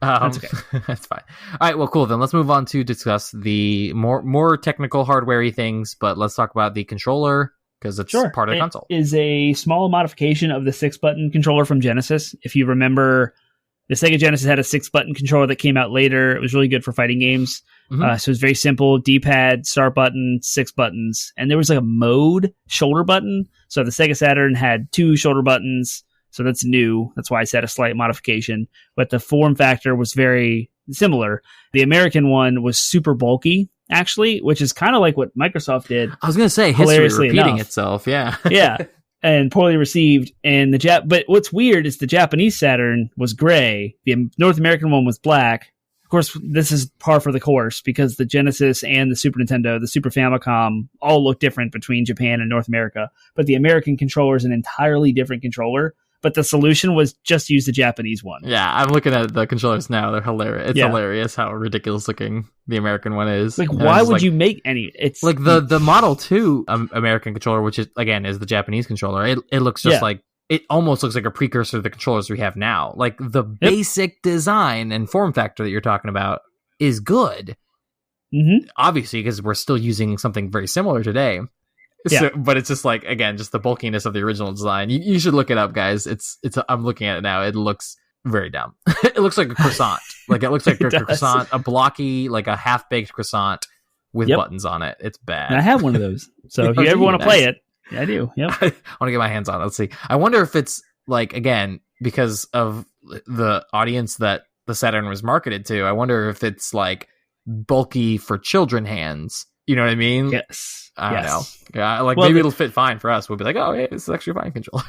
That's okay. That's fine. All right, well, cool. Then let's move on to discuss the more technical hardware-y things. But let's talk about the controller because it's part of the console. It is a small modification of the 6-button controller from Genesis. If you remember, the Sega Genesis had a 6-button controller that came out later. It was really good for fighting games. So it's very simple. D-pad, start button, 6 buttons. And there was like a mode shoulder button. So the Sega Saturn had 2 shoulder buttons. So that's new. That's why I said a slight modification. But the form factor was very similar. The American one was super bulky, actually, which is kind of like what Microsoft did. I was going to say, history repeating itself. Yeah. Yeah. And poorly received. And but what's weird is the Japanese Saturn was gray. The North American one was black. Of course, this is par for the course because the Genesis and the Super Nintendo, the Super Famicom, all look different between Japan and North America. But the American controller is an entirely different controller. But the solution was just use the Japanese one. Yeah, I'm looking at the controllers now. They're hilarious. It's hilarious how ridiculous looking the American one is. Like, why would you make any? It's like the Model 2 American controller, which is again is the Japanese controller. It looks just like, it almost looks like a precursor to the controllers we have now. Like the basic design and form factor that you're talking about is good. Obviously, because we're still using something very similar today. So, but it's just like, again, just the bulkiness of the original design. You should look it up, guys. It's. I'm looking at it now. It looks very dumb. It looks like a croissant. Like it looks like a croissant, a blocky, like a half-baked croissant with buttons on it. It's bad. And I have one of those. So if you ever want to play it, I do. Yep. I want to get my hands on it. Let's see. I wonder if it's like, again, because of the audience that the Saturn was marketed to, I wonder if it's like bulky for children hands. You know what I mean? Yes. I don't know. Yeah, like maybe it'll fit fine for us. We'll be like, oh, hey, this is actually a fine controller.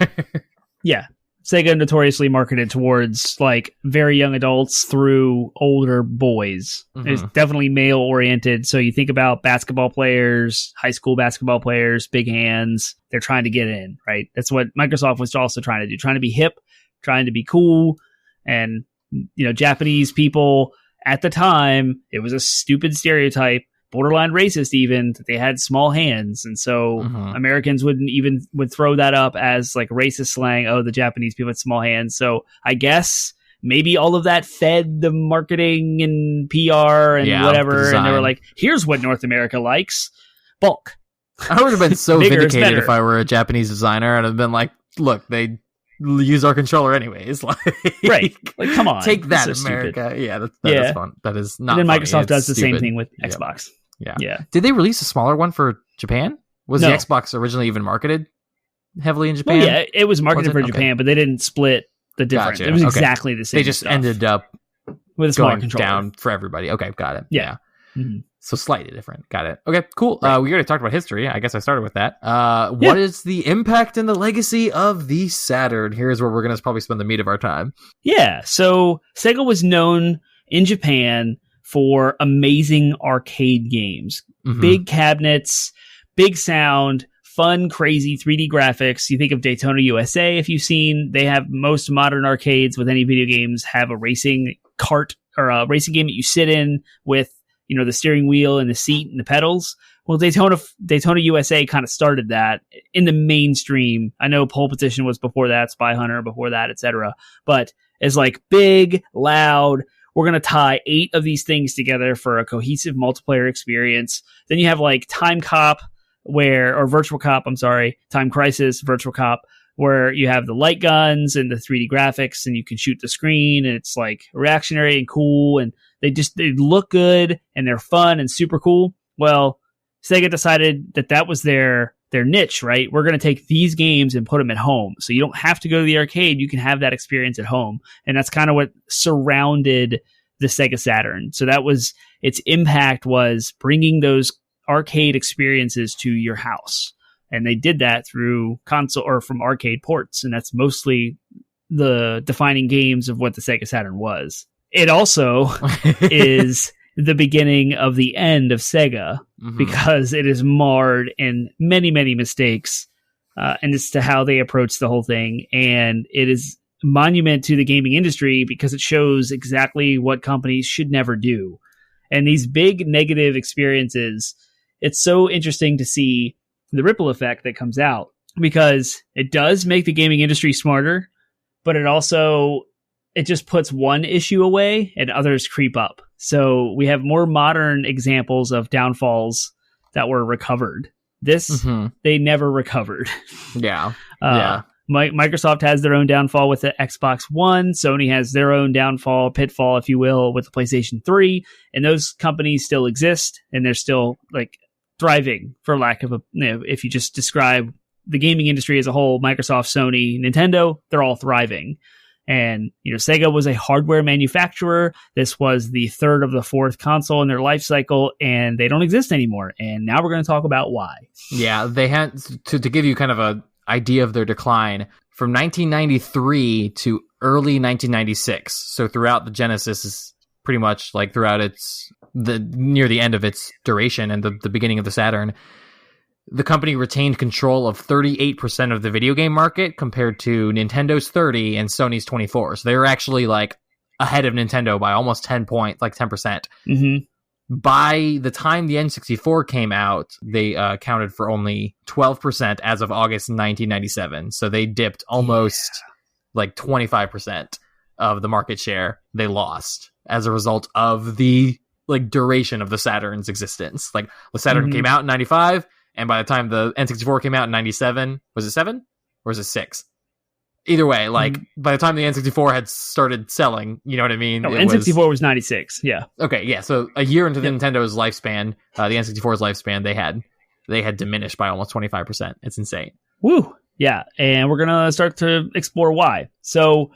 Yeah. Sega notoriously marketed towards like very young adults through older boys. It's definitely male oriented. So you think about basketball players, high school basketball players, big hands. They're trying to get in, right? That's what Microsoft was also trying to do, trying to be hip, trying to be cool. And, Japanese people at the time, it was a stupid stereotype, borderline racist even, that they had small hands. And so Americans would throw that up as like racist slang. Oh, the Japanese people had small hands. So I guess maybe all of that fed the marketing and PR and whatever. And they were like, here's what North America likes. Bulk. I would have been so vindicated if I were a Japanese designer and I'd have been like, look, they use our controller anyways. Like, right. Like, come on. Take that, America. Stupid. Yeah, that is fun. That is not And then funny. Microsoft does the same thing with Xbox. Yeah. Did they release a smaller one for Japan? Was the Xbox originally even marketed heavily in Japan? Well, yeah, it was marketed for Japan, but they didn't split the difference. Gotcha. It was exactly the same. They just ended up with a smaller controller down for everybody. Okay, got it. Yeah. So slightly different. Got it. Okay, cool. Right. We already talked about history. I guess I started with that. What is the impact and the legacy of the Saturn? Here's where we're going to probably spend the meat of our time. Yeah. So Sega was known in Japan for amazing arcade games, big cabinets, big sound, fun, crazy 3D graphics. You think of Daytona USA, if you've seen, they have most modern arcades with any video games have a racing cart or a racing game that you sit in with, the steering wheel and the seat and the pedals. Well, Daytona USA kind of started that in the mainstream. I know Pole Position was before that, Spy Hunter before that, etc. But it's like big, loud. We're going to tie 8 of these things together for a cohesive multiplayer experience. Then you have like Time Crisis, Virtual Cop, where you have the light guns and the 3D graphics and you can shoot the screen and it's like reactionary and cool and they look good and they're fun and super cool. Well, Sega decided that was their niche, right? We're going to take these games and put them at home. So you don't have to go to the arcade. You can have that experience at home. And that's kind of what surrounded the Sega Saturn. So that was its impact, was bringing those arcade experiences to your house. And they did that through console or from arcade ports. And that's mostly the defining games of what the Sega Saturn was. It also is the beginning of the end of Sega because it is marred in many, many mistakes and as to how they approach the whole thing. And it is a monument to the gaming industry because it shows exactly what companies should never do. And these big negative experiences, it's so interesting to see the ripple effect that comes out because it does make the gaming industry smarter, but it just puts one issue away and others creep up. So we have more modern examples of downfalls that were recovered. This, they never recovered. Yeah. Microsoft has their own downfall with the Xbox One. Sony has their own downfall, pitfall, if you will, with the PlayStation 3. And those companies still exist, and they're still like thriving, for lack of a, if you just describe the gaming industry as a whole, Microsoft, Sony, Nintendo, they're all thriving. And, Sega was a hardware manufacturer. This was the third of the fourth console in their life cycle, and they don't exist anymore. And now we're going to talk about why. Yeah, they had, to give you kind of a idea of their decline, from 1993 to early 1996. So throughout the Genesis is pretty much like throughout near the end of its duration and the beginning of the Saturn, the company retained control of 38% of the video game market compared to Nintendo's 30 and Sony's 24. So they were actually like ahead of Nintendo by almost 10 points, like 10%. Mm-hmm. By the time the N64 came out, they accounted for only 12% as of August 1997. So they dipped almost like 25% of the market share they lost as a result of the like duration of the Saturn's existence. Like the Saturn came out in 95. And by the time the N64 came out in 97, was it 7 or was it 6? Either way, like by the time the N64 had started selling, you know what I mean? No, N64 was 96. Yeah. Okay. Yeah. So a year into the Nintendo's lifespan, the N64's lifespan, they had diminished by almost 25%. It's insane. Woo. Yeah. And we're going to start to explore why. So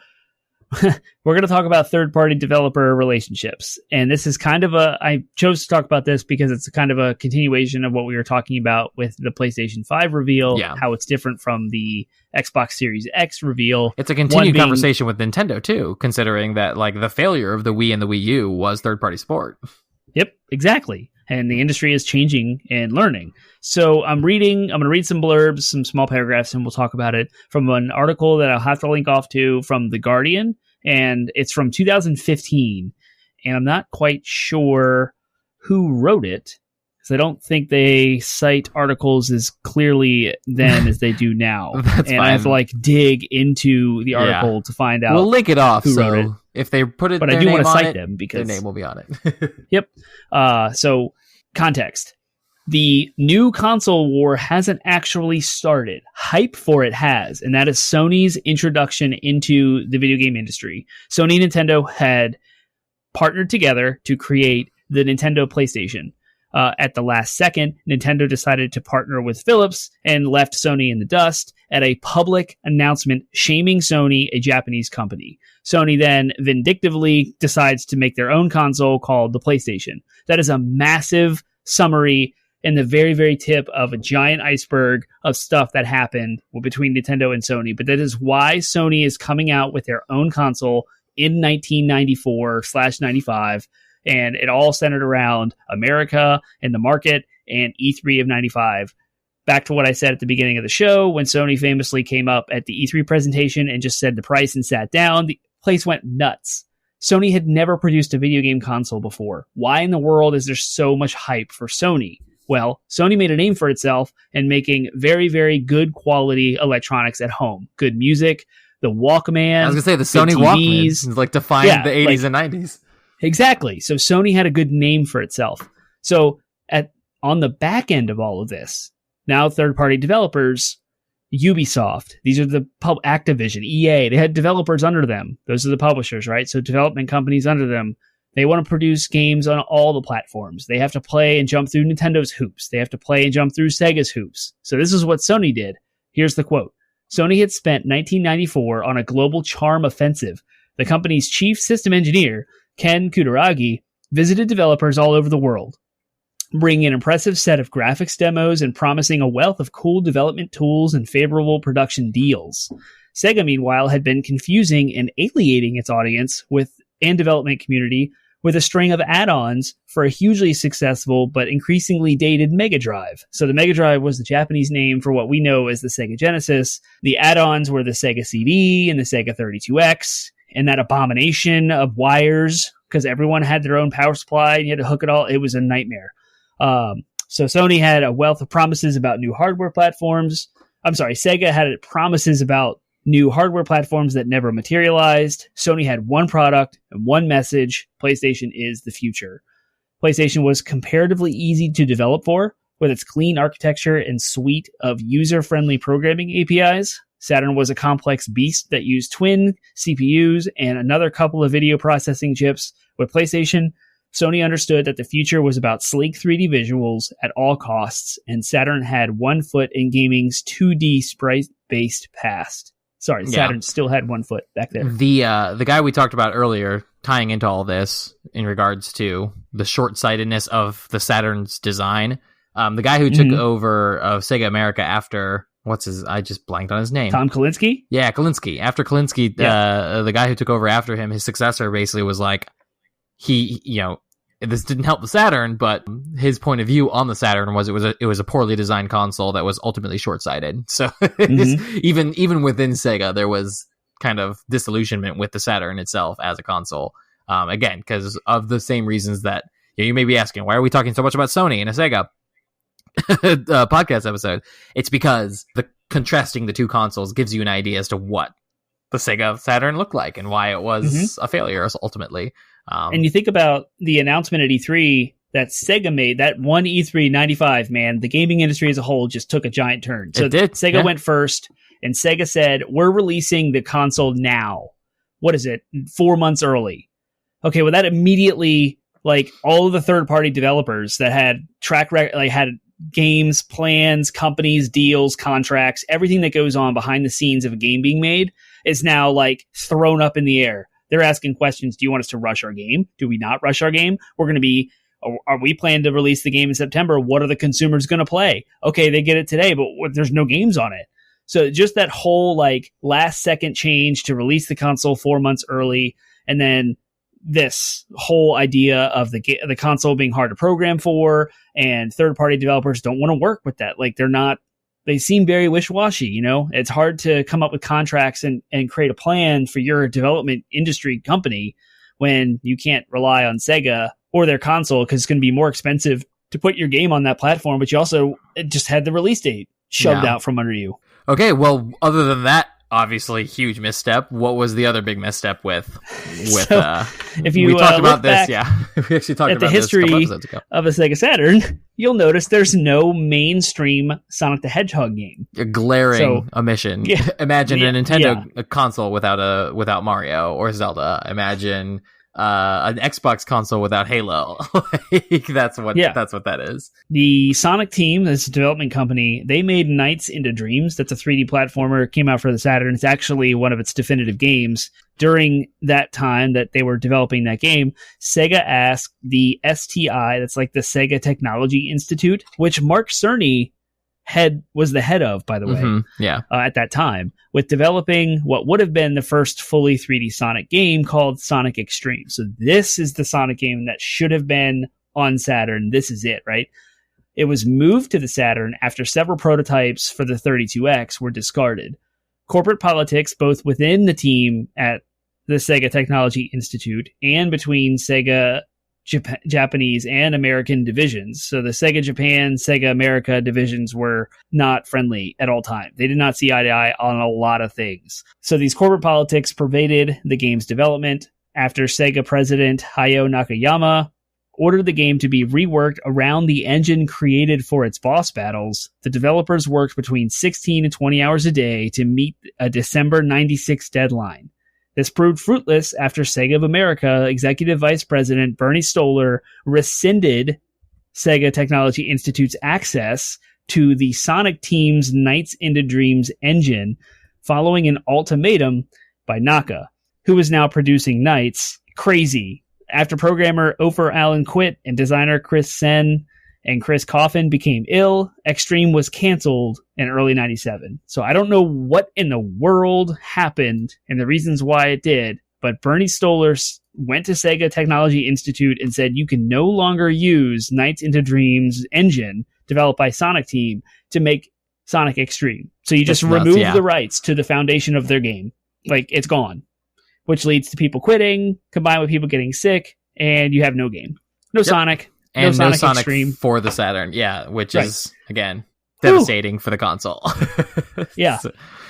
we're going to talk about third-party developer relationships. And this is kind of I chose to talk about this because it's kind of a continuation of what we were talking about with the PlayStation 5 reveal, how it's different from the Xbox Series X reveal. It's a continued conversation with Nintendo, too, considering that like the failure of the Wii and the Wii U was third-party support. Yep, exactly. And the industry is changing and learning. So I'm going to read some blurbs, some small paragraphs, and we'll talk about it from an article that I'll have to link off to from The Guardian. And it's from 2015. And I'm not quite sure who wrote it, because I don't think they cite articles as clearly then as they do now. And fine. I have to like dig into the article to find out. We'll link it off. Who wrote it. If they put it, but I do want to cite them because their name will be on it. Yep. So context. The new console war hasn't actually started. Hype for it has, and that is Sony's introduction into the video game industry. Sony and Nintendo had partnered together to create the Nintendo PlayStation. At the last second, Nintendo decided to partner with Philips and left Sony in the dust at a public announcement shaming Sony, a Japanese company. Sony then vindictively decides to make their own console called the PlayStation. That is a massive summary and the very, very tip of a giant iceberg of stuff that happened between Nintendo and Sony. But that is why Sony is coming out with their own console in 1994/95. And it all centered around America and the market and E3 of 95. Back to what I said at the beginning of the show, when Sony famously came up at the E3 presentation and just said the price and sat down, the place went nuts. Sony had never produced a video game console before. Why in the world is there so much hype for Sony? Well, Sony made a name for itself in making very, very good quality electronics at home. Good music, the Walkman. I was going to say the Sony Walkman, like defined the 80s and 90s. Exactly. So Sony had a good name for itself. So on the back end of all of this, now third-party developers, Ubisoft, these are the Activision, EA, they had developers under them. Those are the publishers, right? So development companies under them. They want to produce games on all the platforms. They have to play and jump through Nintendo's hoops. They have to play and jump through Sega's hoops. So this is what Sony did. Here's the quote. Sony had spent 1994 on a global charm offensive. The company's chief system engineer, Ken Kutaragi, visited developers all over the world, bringing an impressive set of graphics demos and promising a wealth of cool development tools and favorable production deals. Sega, meanwhile, had been confusing and alienating its audience and development community with a string of add-ons for a hugely successful but increasingly dated Mega Drive. So the Mega Drive was the Japanese name for what we know as the Sega Genesis. The add-ons were the Sega CD and the Sega 32X, and that abomination of wires, because everyone had their own power supply and you had to hook it all. It was a nightmare. So Sony had a wealth of promises about new hardware platforms. Sega had promises about new hardware platforms that never materialized. Sony had one product and one message. PlayStation is the future. PlayStation was comparatively easy to develop for, with its clean architecture and suite of user-friendly programming APIs. Saturn was a complex beast that used twin CPUs and another couple of video processing chips. With PlayStation, Sony understood that the future was about sleek 3D visuals at all costs, and Saturn had one foot in gaming's 2D sprite-based past. Sorry, Saturn still had one foot back there. The guy we talked about earlier, tying into all this in regards to the short-sightedness of the Saturn's design, the guy who took over of Sega America after... I just blanked on his name. Tom Kalinske? Yeah, Kalinske. After Kalinske, the guy who took over after him, his successor basically was like, this didn't help the Saturn, but his point of view on the Saturn was it was a poorly designed console that was ultimately short-sighted. So even within Sega, there was kind of disillusionment with the Saturn itself as a console. Again, because of the same reasons that you may be asking, why are we talking so much about Sony in a Sega podcast episode? It's because the contrasting the two consoles gives you an idea as to what the Sega Saturn looked like and why it was a failure ultimately. And you think about the announcement at E3 that Sega made, that one E3 95, man, the gaming industry as a whole just took a giant turn. So Sega went first, and Sega said, we're releasing the console now. What is it? 4 months early. Okay, well, that immediately, like, all of the third-party developers that had had games, plans, companies, deals, contracts, everything that goes on behind the scenes of a game being made is now, like, thrown up in the air. They're asking questions. Do you want us to rush our game? Do we not rush our game? Are we planning to release the game in September? What are the consumers going to play? Okay, they get it today, but there's no games on it. So just that whole like last second change to release the console 4 months early. And then this whole idea of the console being hard to program for, and third-party developers don't want to work with that. Like they seem very wish-washy, It's hard to come up with contracts and create a plan for your development industry company when you can't rely on Sega or their console because it's going to be more expensive to put your game on that platform, but you also just had the release date shoved out from under you. Okay, well, other than that, obviously huge misstep. What was the other big misstep with if you we talked about this, we actually talked about the history of a Sega Saturn, you'll notice there's no mainstream Sonic the Hedgehog game. A glaring omission. Yeah, imagine a Nintendo console without Mario or Zelda. Imagine an Xbox console without Halo. That's what that is. The Sonic team, this development company, they made Nights into Dreams. That's a 3D platformer. It came out for the Saturn. It's actually one of its definitive games. During that time that they were developing that game, Sega asked the STI, that's like the Sega Technology Institute, which Mark Cerny was the head of, by the way, at that time, with developing what would have been the first fully 3D Sonic game called Sonic Extreme. So this is the Sonic game that should have been on Saturn. This is it, right? It was moved to the Saturn after several prototypes for the 32X were discarded. Corporate politics, both within the team at the Sega Technology Institute and between Sega Japanese and American divisions. So the Sega Japan, Sega America divisions were not friendly at all times. They did not see eye to eye on a lot of things. So these corporate politics pervaded the game's development after Sega president Hayao Nakayama ordered the game to be reworked around the engine created for its boss battles. The developers worked between 16 and 20 hours a day to meet a December 96 deadline. This proved fruitless after Sega of America Executive Vice President Bernie Stoller rescinded Sega Technology Institute's access to the Sonic team's Nights into Dreams engine following an ultimatum by Naka, who is now producing Nights. Crazy. After programmer Ofer Allen quit and designer Chris Sen and Chris Coffin became ill, Extreme was canceled in early 97. So I don't know what in the world happened and the reasons why it did, but Bernie Stoller went to Sega Technology Institute and said you can no longer use Nights into Dreams engine developed by Sonic Team to make Sonic Extreme. So you just remove the rights to the foundation of their game. Like, it's gone. Which leads to people quitting, combined with people getting sick, and you have no game. No Sonic. And no Sonic Extreme for the Saturn, which is, again, devastating for the console. Yeah.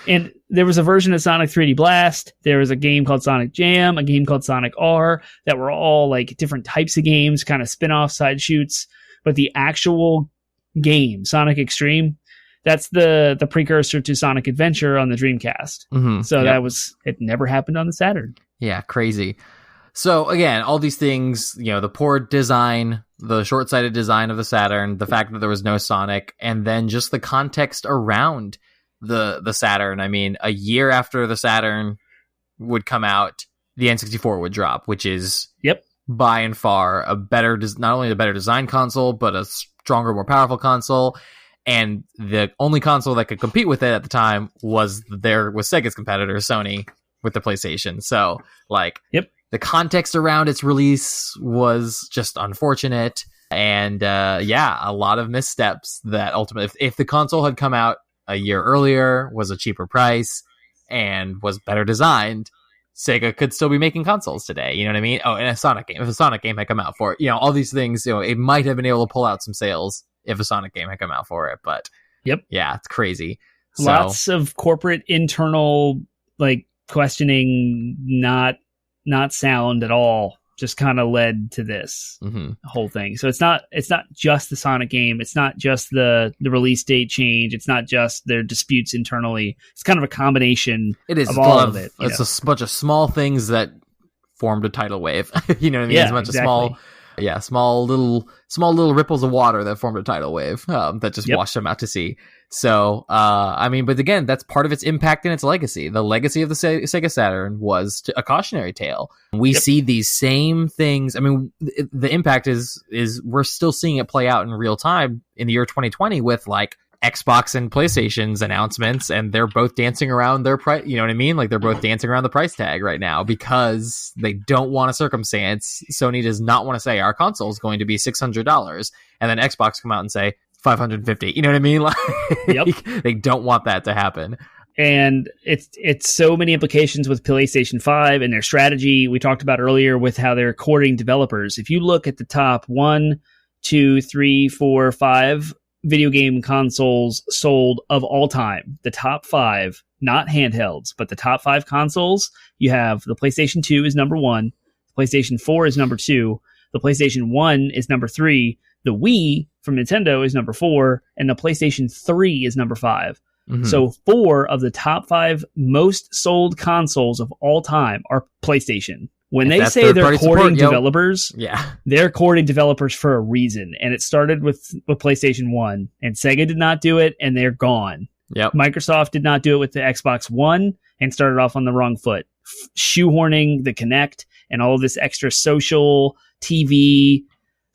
And there was a version of Sonic 3D Blast. There was a game called Sonic Jam, a game called Sonic R, that were all like different types of games, kind of spin-off side shoots. But the actual game, Sonic Extreme, That's the precursor to Sonic Adventure on the Dreamcast. So it never happened on the Saturn. Yeah, crazy. So again, all these things, the poor design, the short-sighted design of the Saturn, the fact that there was no Sonic, and then just the context around the Saturn. I mean, a year after the Saturn would come out, the N64 would drop, which is by and far a better, not only a better design console, but a stronger, more powerful console. And the only console that could compete with it at the time was Sega's competitor, Sony, with the PlayStation. So, the context around its release was just unfortunate. And, a lot of missteps that ultimately, if the console had come out a year earlier, was a cheaper price, and was better designed, Sega could still be making consoles today. You know what I mean? Oh, and if a Sonic game had come out for it, all these things, it might have been able to pull out some sales if a Sonic game had come out for it. But it's crazy. Lots of corporate internal questioning, not sound at all, just kind of led to this whole thing. So it's not just the Sonic game. It's not just the release date change. It's not just their disputes internally. It's kind of a combination. It is of all of it. It's a bunch of small things that formed a tidal wave. You know what I mean? Yeah, it's a bunch of small little ripples of water that formed a tidal wave that just washed them out to sea. So, but again, that's part of its impact and its legacy. The legacy of the Sega Saturn was a cautionary tale. We see these same things. I mean, the impact is we're still seeing it play out in real time in the year 2020 with Xbox and PlayStation's announcements, and they're both dancing around their price. You know what I mean? They're both dancing around the price tag right now because they don't want a circumstance. Sony does not want to say our console is going to be $600, and then Xbox come out and say $550. You know what I mean? They don't want that to happen. And it's so many implications with PlayStation 5 and their strategy we talked about earlier with how they're courting developers. If you look at the top 1, 2, 3, 4, 5 video game consoles sold of all time, the top 5, not handhelds, but the top 5 consoles, you have the PlayStation 2 is number 1, the PlayStation 4 is number 2, the PlayStation 1 is number 3, the Wii from Nintendo is number 4, and the PlayStation 3 is number 5. So 4 of the top 5 most sold consoles of all time are PlayStation. When they say they're courting developers, they're courting developers for a reason. And it started with PlayStation 1, and Sega did not do it, and they're gone. Microsoft did not do it with the Xbox One and started off on the wrong foot, shoehorning the Kinect and all of this extra social TV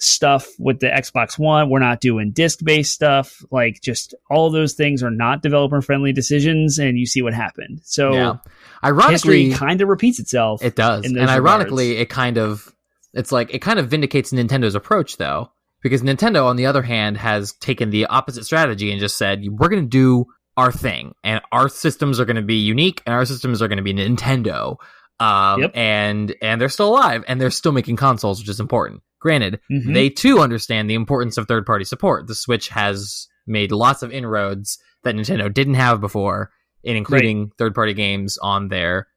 stuff with the Xbox One. We're not doing disc-based stuff. Just all those things are not developer-friendly decisions, and you see what happened. So ironically, history kind of repeats itself. It does. And ironically, it kind of vindicates Nintendo's approach, though, because Nintendo, on the other hand, has taken the opposite strategy and just said, we're going to do our thing, and our systems are going to be unique, and our systems are going to be Nintendo. And they're still alive, and they're still making consoles, which is important. Granted, they too understand the importance of third-party support. The Switch has made lots of inroads that Nintendo didn't have before, in including third-party games on their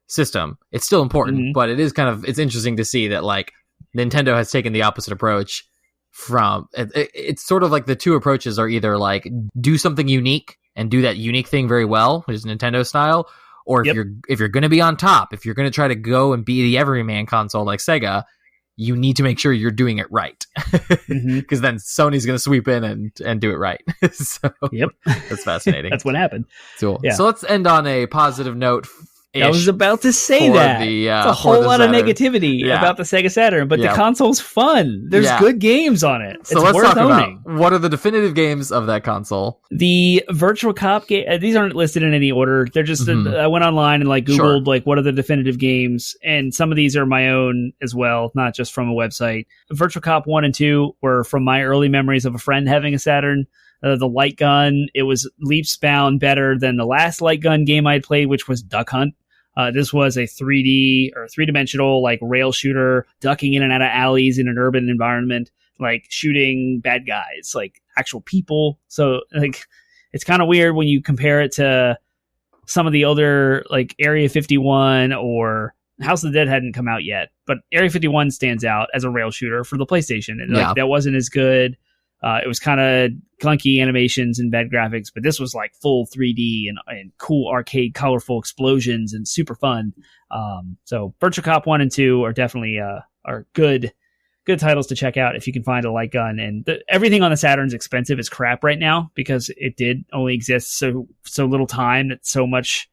system. It's still important, but it is it's interesting to see that Nintendo has taken the opposite approach from. It's sort of the two approaches are either do something unique and do that unique thing very well, which is Nintendo style, or if you're going to be on top, if you're going to try to go and be the everyman console like Sega, you need to make sure you're doing it right, because then Sony's going to sweep in and do it right. So that's fascinating. That's what happened. Cool. Yeah. So let's end on a positive note. I was about to say that. It's a whole lot of negativity about the Sega Saturn, but the console's fun. There's good games on it. So let's talk about what are the definitive games of that console. The Virtual Cop game. These aren't listed in any order. They're just. I went online and Googled what are the definitive games, and some of these are my own as well, not just from a website. Virtual Cop 1 and 2 were from my early memories of a friend having a Saturn. The light gun, it was leaps bound better than the last light gun game I'd played, which was Duck Hunt. This was a 3D or three-dimensional rail shooter, ducking in and out of alleys in an urban environment, shooting bad guys, actual people. So it's kind of weird when you compare it to some of the older Area 51 or House of the Dead hadn't come out yet, but Area 51 stands out as a rail shooter for the PlayStation, and that wasn't as good. It was kind of clunky animations and bad graphics, but this was like full 3D and cool arcade, colorful explosions and super fun. So Virtua Cop 1 and 2 are definitely are good titles to check out if you can find a light gun. And everything on the Saturn's expensive as crap right now because it did only exist so little time that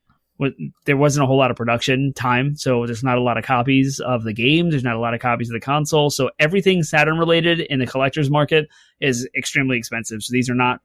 there wasn't a whole lot of production time, so there's not a lot of copies of the game. There's not a lot of copies of the console. So everything Saturn related in the collector's market is extremely expensive. So these are not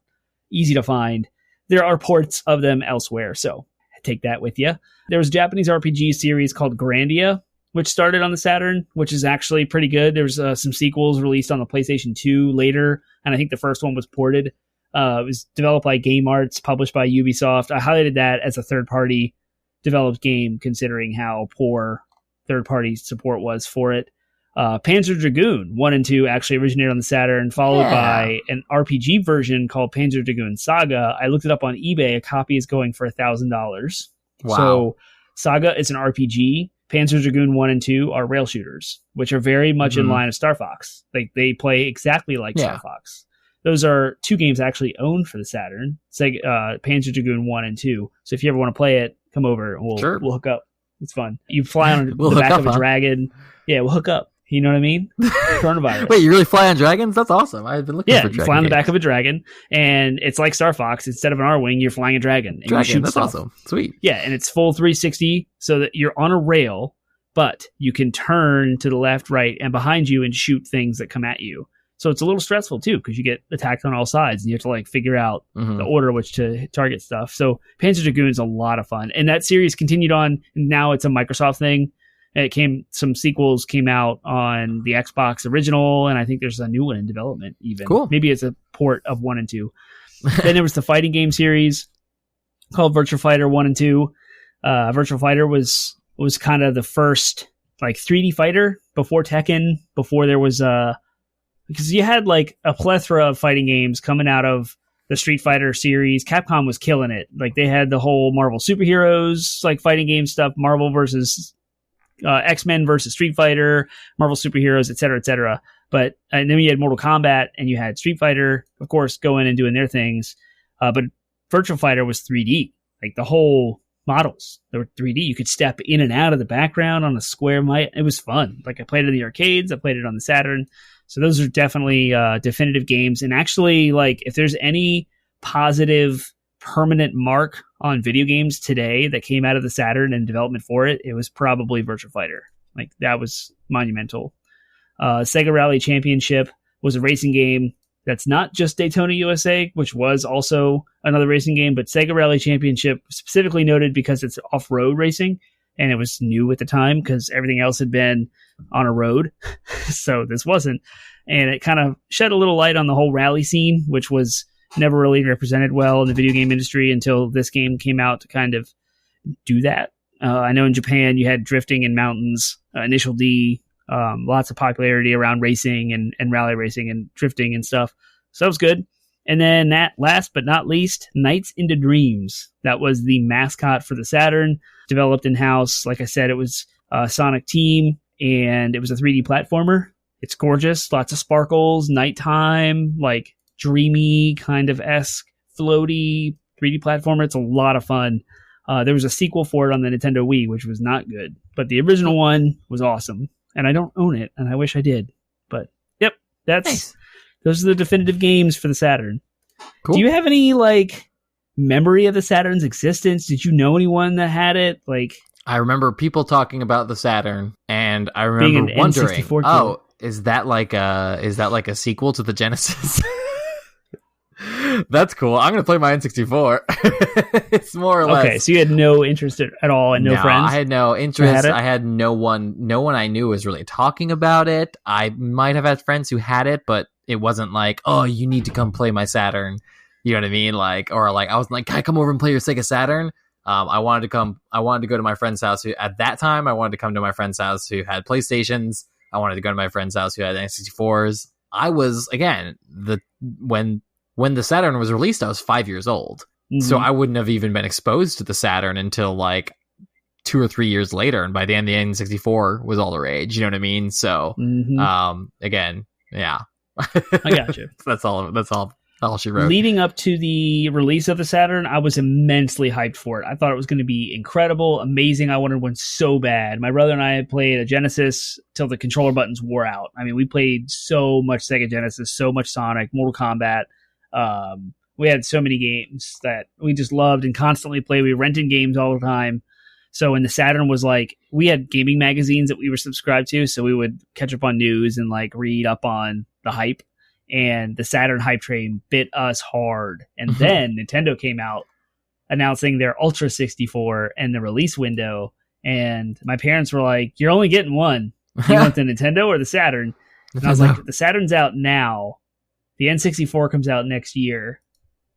easy to find. There are ports of them elsewhere, so take that with you. There was a Japanese RPG series called Grandia, which started on the Saturn, which is actually pretty good. There's some sequels released on the PlayStation 2 later, and I think the first one was ported. It was developed by Game Arts, published by Ubisoft. I highlighted that as a third-party developed game, considering how poor third-party support was for it. Panzer Dragoon 1 and 2 actually originated on the Saturn, followed by an RPG version called Panzer Dragoon Saga. I looked it up on eBay. A copy is going for $1,000. Wow. So Saga is an RPG. Panzer Dragoon 1 and 2 are rail shooters, which are very much in line of Star Fox. They play exactly like Star Fox. Those are two games actually owned for the Saturn, Panzer Dragoon 1 and 2. So if you ever want to play it, come over and we'll hook up. It's fun. You fly on the back of a dragon. Yeah, we'll hook up. You know what I mean? Coronavirus. Wait, you really fly on dragons? That's awesome. I've been looking for dragon. Yeah, you fly on the back of a dragon, and it's like Star Fox. Instead of an R-Wing, you're flying a dragon. And you shoot that's stuff. Awesome. Sweet. Yeah, and it's full 360, so that you're on a rail, but you can turn to the left, right, and behind you and shoot things that come at you. So it's a little stressful too, because you get attacked on all sides and you have to like figure out the order which to target stuff. So Panzer Dragoon is a lot of fun. And that series continued on, and now it's a Microsoft thing. Some sequels came out on the Xbox original, and I think there's a new one in development even. Cool. Maybe it's a port of 1 and 2. Then there was the fighting game series called Virtua Fighter 1 and 2. Virtua Fighter was kind of the first like 3D fighter before Tekken, before there was because you had like a plethora of fighting games coming out of the Street Fighter series. Capcom was killing it. Like they had the whole Marvel superheroes, like fighting game stuff, Marvel versus X-Men versus Street Fighter, Marvel superheroes, etc., etc. And then you had Mortal Kombat and you had Street Fighter, of course, going and doing their things. But Virtua Fighter was 3D. Like the whole models, they were 3D. You could step in and out of the background on a square. It was fun. Like I played it in the arcades. I played it on the Saturn. So those are definitely definitive games. And actually, like, if there's any positive permanent mark on video games today that came out of the Saturn and development for it, it was probably Virtua Fighter. Like, that was monumental. Sega Rally Championship was a racing game that's not just Daytona USA, which was also another racing game, but Sega Rally Championship specifically noted because it's off-road racing, and it was new at the time because everything else had been on a road. So this wasn't. And it kind of shed a little light on the whole rally scene, which was never really represented well in the video game industry until this game came out to kind of do that. I know in Japan you had drifting in mountains, Initial D, lots of popularity around racing and rally racing and drifting and stuff. So that was good. And then that last but not least, Nights into Dreams. That was the mascot for the Saturn, developed in-house. Like I said, it was Sonic Team, and it was a 3D platformer. It's gorgeous, lots of sparkles, nighttime, like dreamy kind of esque, floaty 3D platformer. It's a lot of fun. There was a sequel for it on the Nintendo Wii, which was not good, but the original one was awesome. And I don't own it, and I wish I did. But yep, those are the definitive games for the Saturn. Cool. Do you have any like memory of the Saturn's existence? Did you know anyone that had it? Like, I remember people talking about the Saturn, and I remember wondering, oh, is that like a sequel to the Genesis? That's cool. I'm going to play my N64. It's more or less. Okay, so you had no interest at all and no friends? I had no interest. I had no one I knew was really talking about it. I might have had friends who had it, but it wasn't like, oh, you need to come play my Saturn. You know what I mean? Like, or like, I was like, can I come over and play your Sega Saturn? I wanted to go to my friend's house who, at that time, I wanted to come to my friend's house who had PlayStations. I wanted to go to my friend's house who had N64s. I was, again, when the Saturn was released, I was 5 years old. Mm-hmm. So I wouldn't have even been exposed to the Saturn until like 2 or 3 years later. And by the end, the N64 was all the rage. You know what I mean? So, again, yeah. I got you. That's all she wrote. Leading up to the release of the Saturn, I was immensely hyped for it. I thought it was going to be incredible, amazing. I wanted one so bad. My brother and I had played a Genesis till the controller buttons wore out. I mean, we played so much Sega Genesis, so much Sonic, Mortal Kombat. We had so many games that we just loved and constantly played. We rented games all the time. So when the Saturn was like, we had gaming magazines that we were subscribed to, so we would catch up on news and like read up on the hype. And the Saturn hype train bit us hard. And then Nintendo came out announcing their Ultra 64 and the release window. And my parents were like, you're only getting one. You want the Nintendo or the Saturn? And I was like, the Saturn's out now. The N64 comes out next year.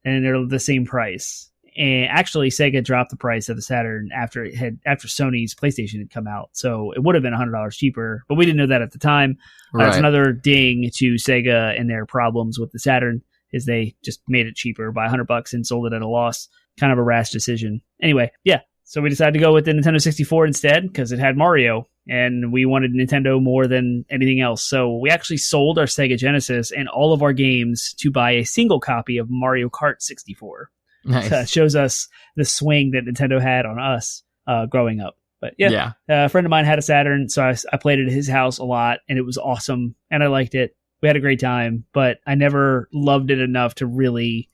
And they're the same price. And actually, Sega dropped the price of the Saturn after Sony's PlayStation had come out. So it would have been $100 cheaper. But we didn't know that at the time. Right. That's another ding to Sega and their problems with the Saturn, is they just made it cheaper by $100 and sold it at a loss. Kind of a rash decision. Anyway, yeah. So we decided to go with the Nintendo 64 instead because it had Mario, and we wanted Nintendo more than anything else. So we actually sold our Sega Genesis and all of our games to buy a single copy of Mario Kart 64. Nice. So it shows us the swing that Nintendo had on us growing up. But yeah. A friend of mine had a Saturn, so I played it at his house a lot, and it was awesome, and I liked it. We had a great time, but I never loved it enough to really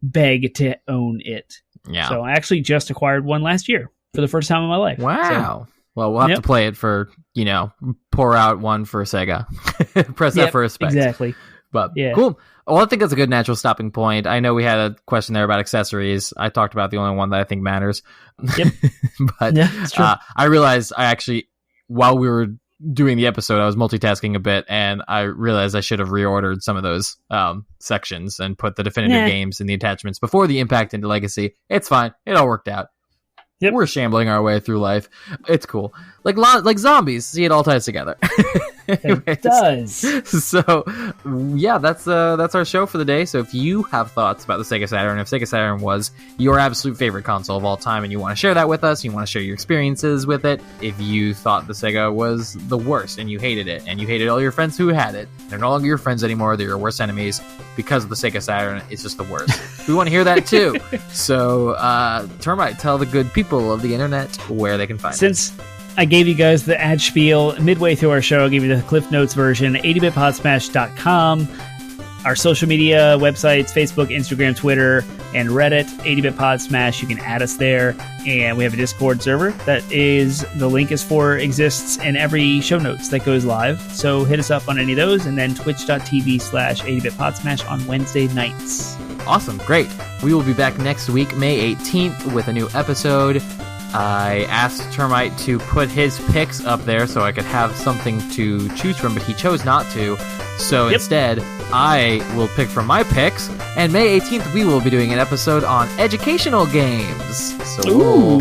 beg to own it. Yeah. So I actually just acquired one last year for the first time in my life. Wow. So, well, we'll have to play it for, pour out one for Sega. Press that for respect. Exactly. But cool. Well, I think that's a good natural stopping point. I know we had a question there about accessories. I talked about the only one that I think matters. Yep. But I realized while we were doing the episode, I was multitasking a bit, and I realized I should have reordered some of those sections and put the definitive games in the attachments before the Impact into Legacy. It's fine. It all worked out. Yep. We're shambling our way through life. It's cool. Like zombies. See, it all ties together. It does. So, yeah, that's our show for the day. So if you have thoughts about the Sega Saturn, if Sega Saturn was your absolute favorite console of all time and you want to share that with us, you want to share your experiences with it, if you thought the Sega was the worst and you hated it, and you hated all your friends who had it, they're no longer your friends anymore, they're your worst enemies because of the Sega Saturn, it's just the worst. We want to hear that too. So, Termite, tell the good people of the internet where they can find it. Since I gave you guys the ad spiel midway through our show, I'll give you the Cliff Notes version, 80bitpodsmash.com. Our social media websites, Facebook, Instagram, Twitter, and Reddit, 80bitpodsmash. You can add us there. And we have a Discord server the link exists in every show notes that goes live. So hit us up on any of those, and then twitch.tv/80bitpodsmash on Wednesday nights. Awesome. Great. We will be back next week, May 18th, with a new episode. I asked Termite to put his picks up there so I could have something to choose from, but he chose not to. So instead, I will pick from my picks, and May 18th we will be doing an episode on educational games. So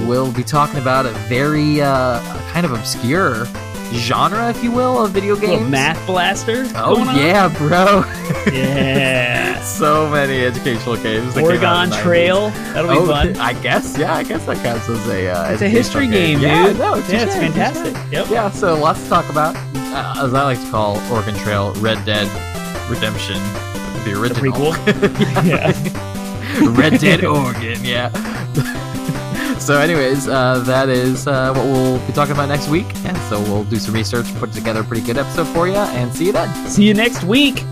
we'll be talking about a very kind of obscure genre, if you will, of video games. Math Blaster? Oh, yeah, bro. Yeah. So many educational games. Oregon Trail? That'll be fun. I guess that counts as it's a history game, dude. Yeah, no, it's fantastic. Yep. Yeah, so lots to talk about. As I like to call Oregon Trail, Red Dead Redemption, the original. The prequel? Yeah. Red Dead Oregon, yeah. So anyways, that is what we'll be talking about next week. And so we'll do some research, put together a pretty good episode for you, and see you then. See you next week.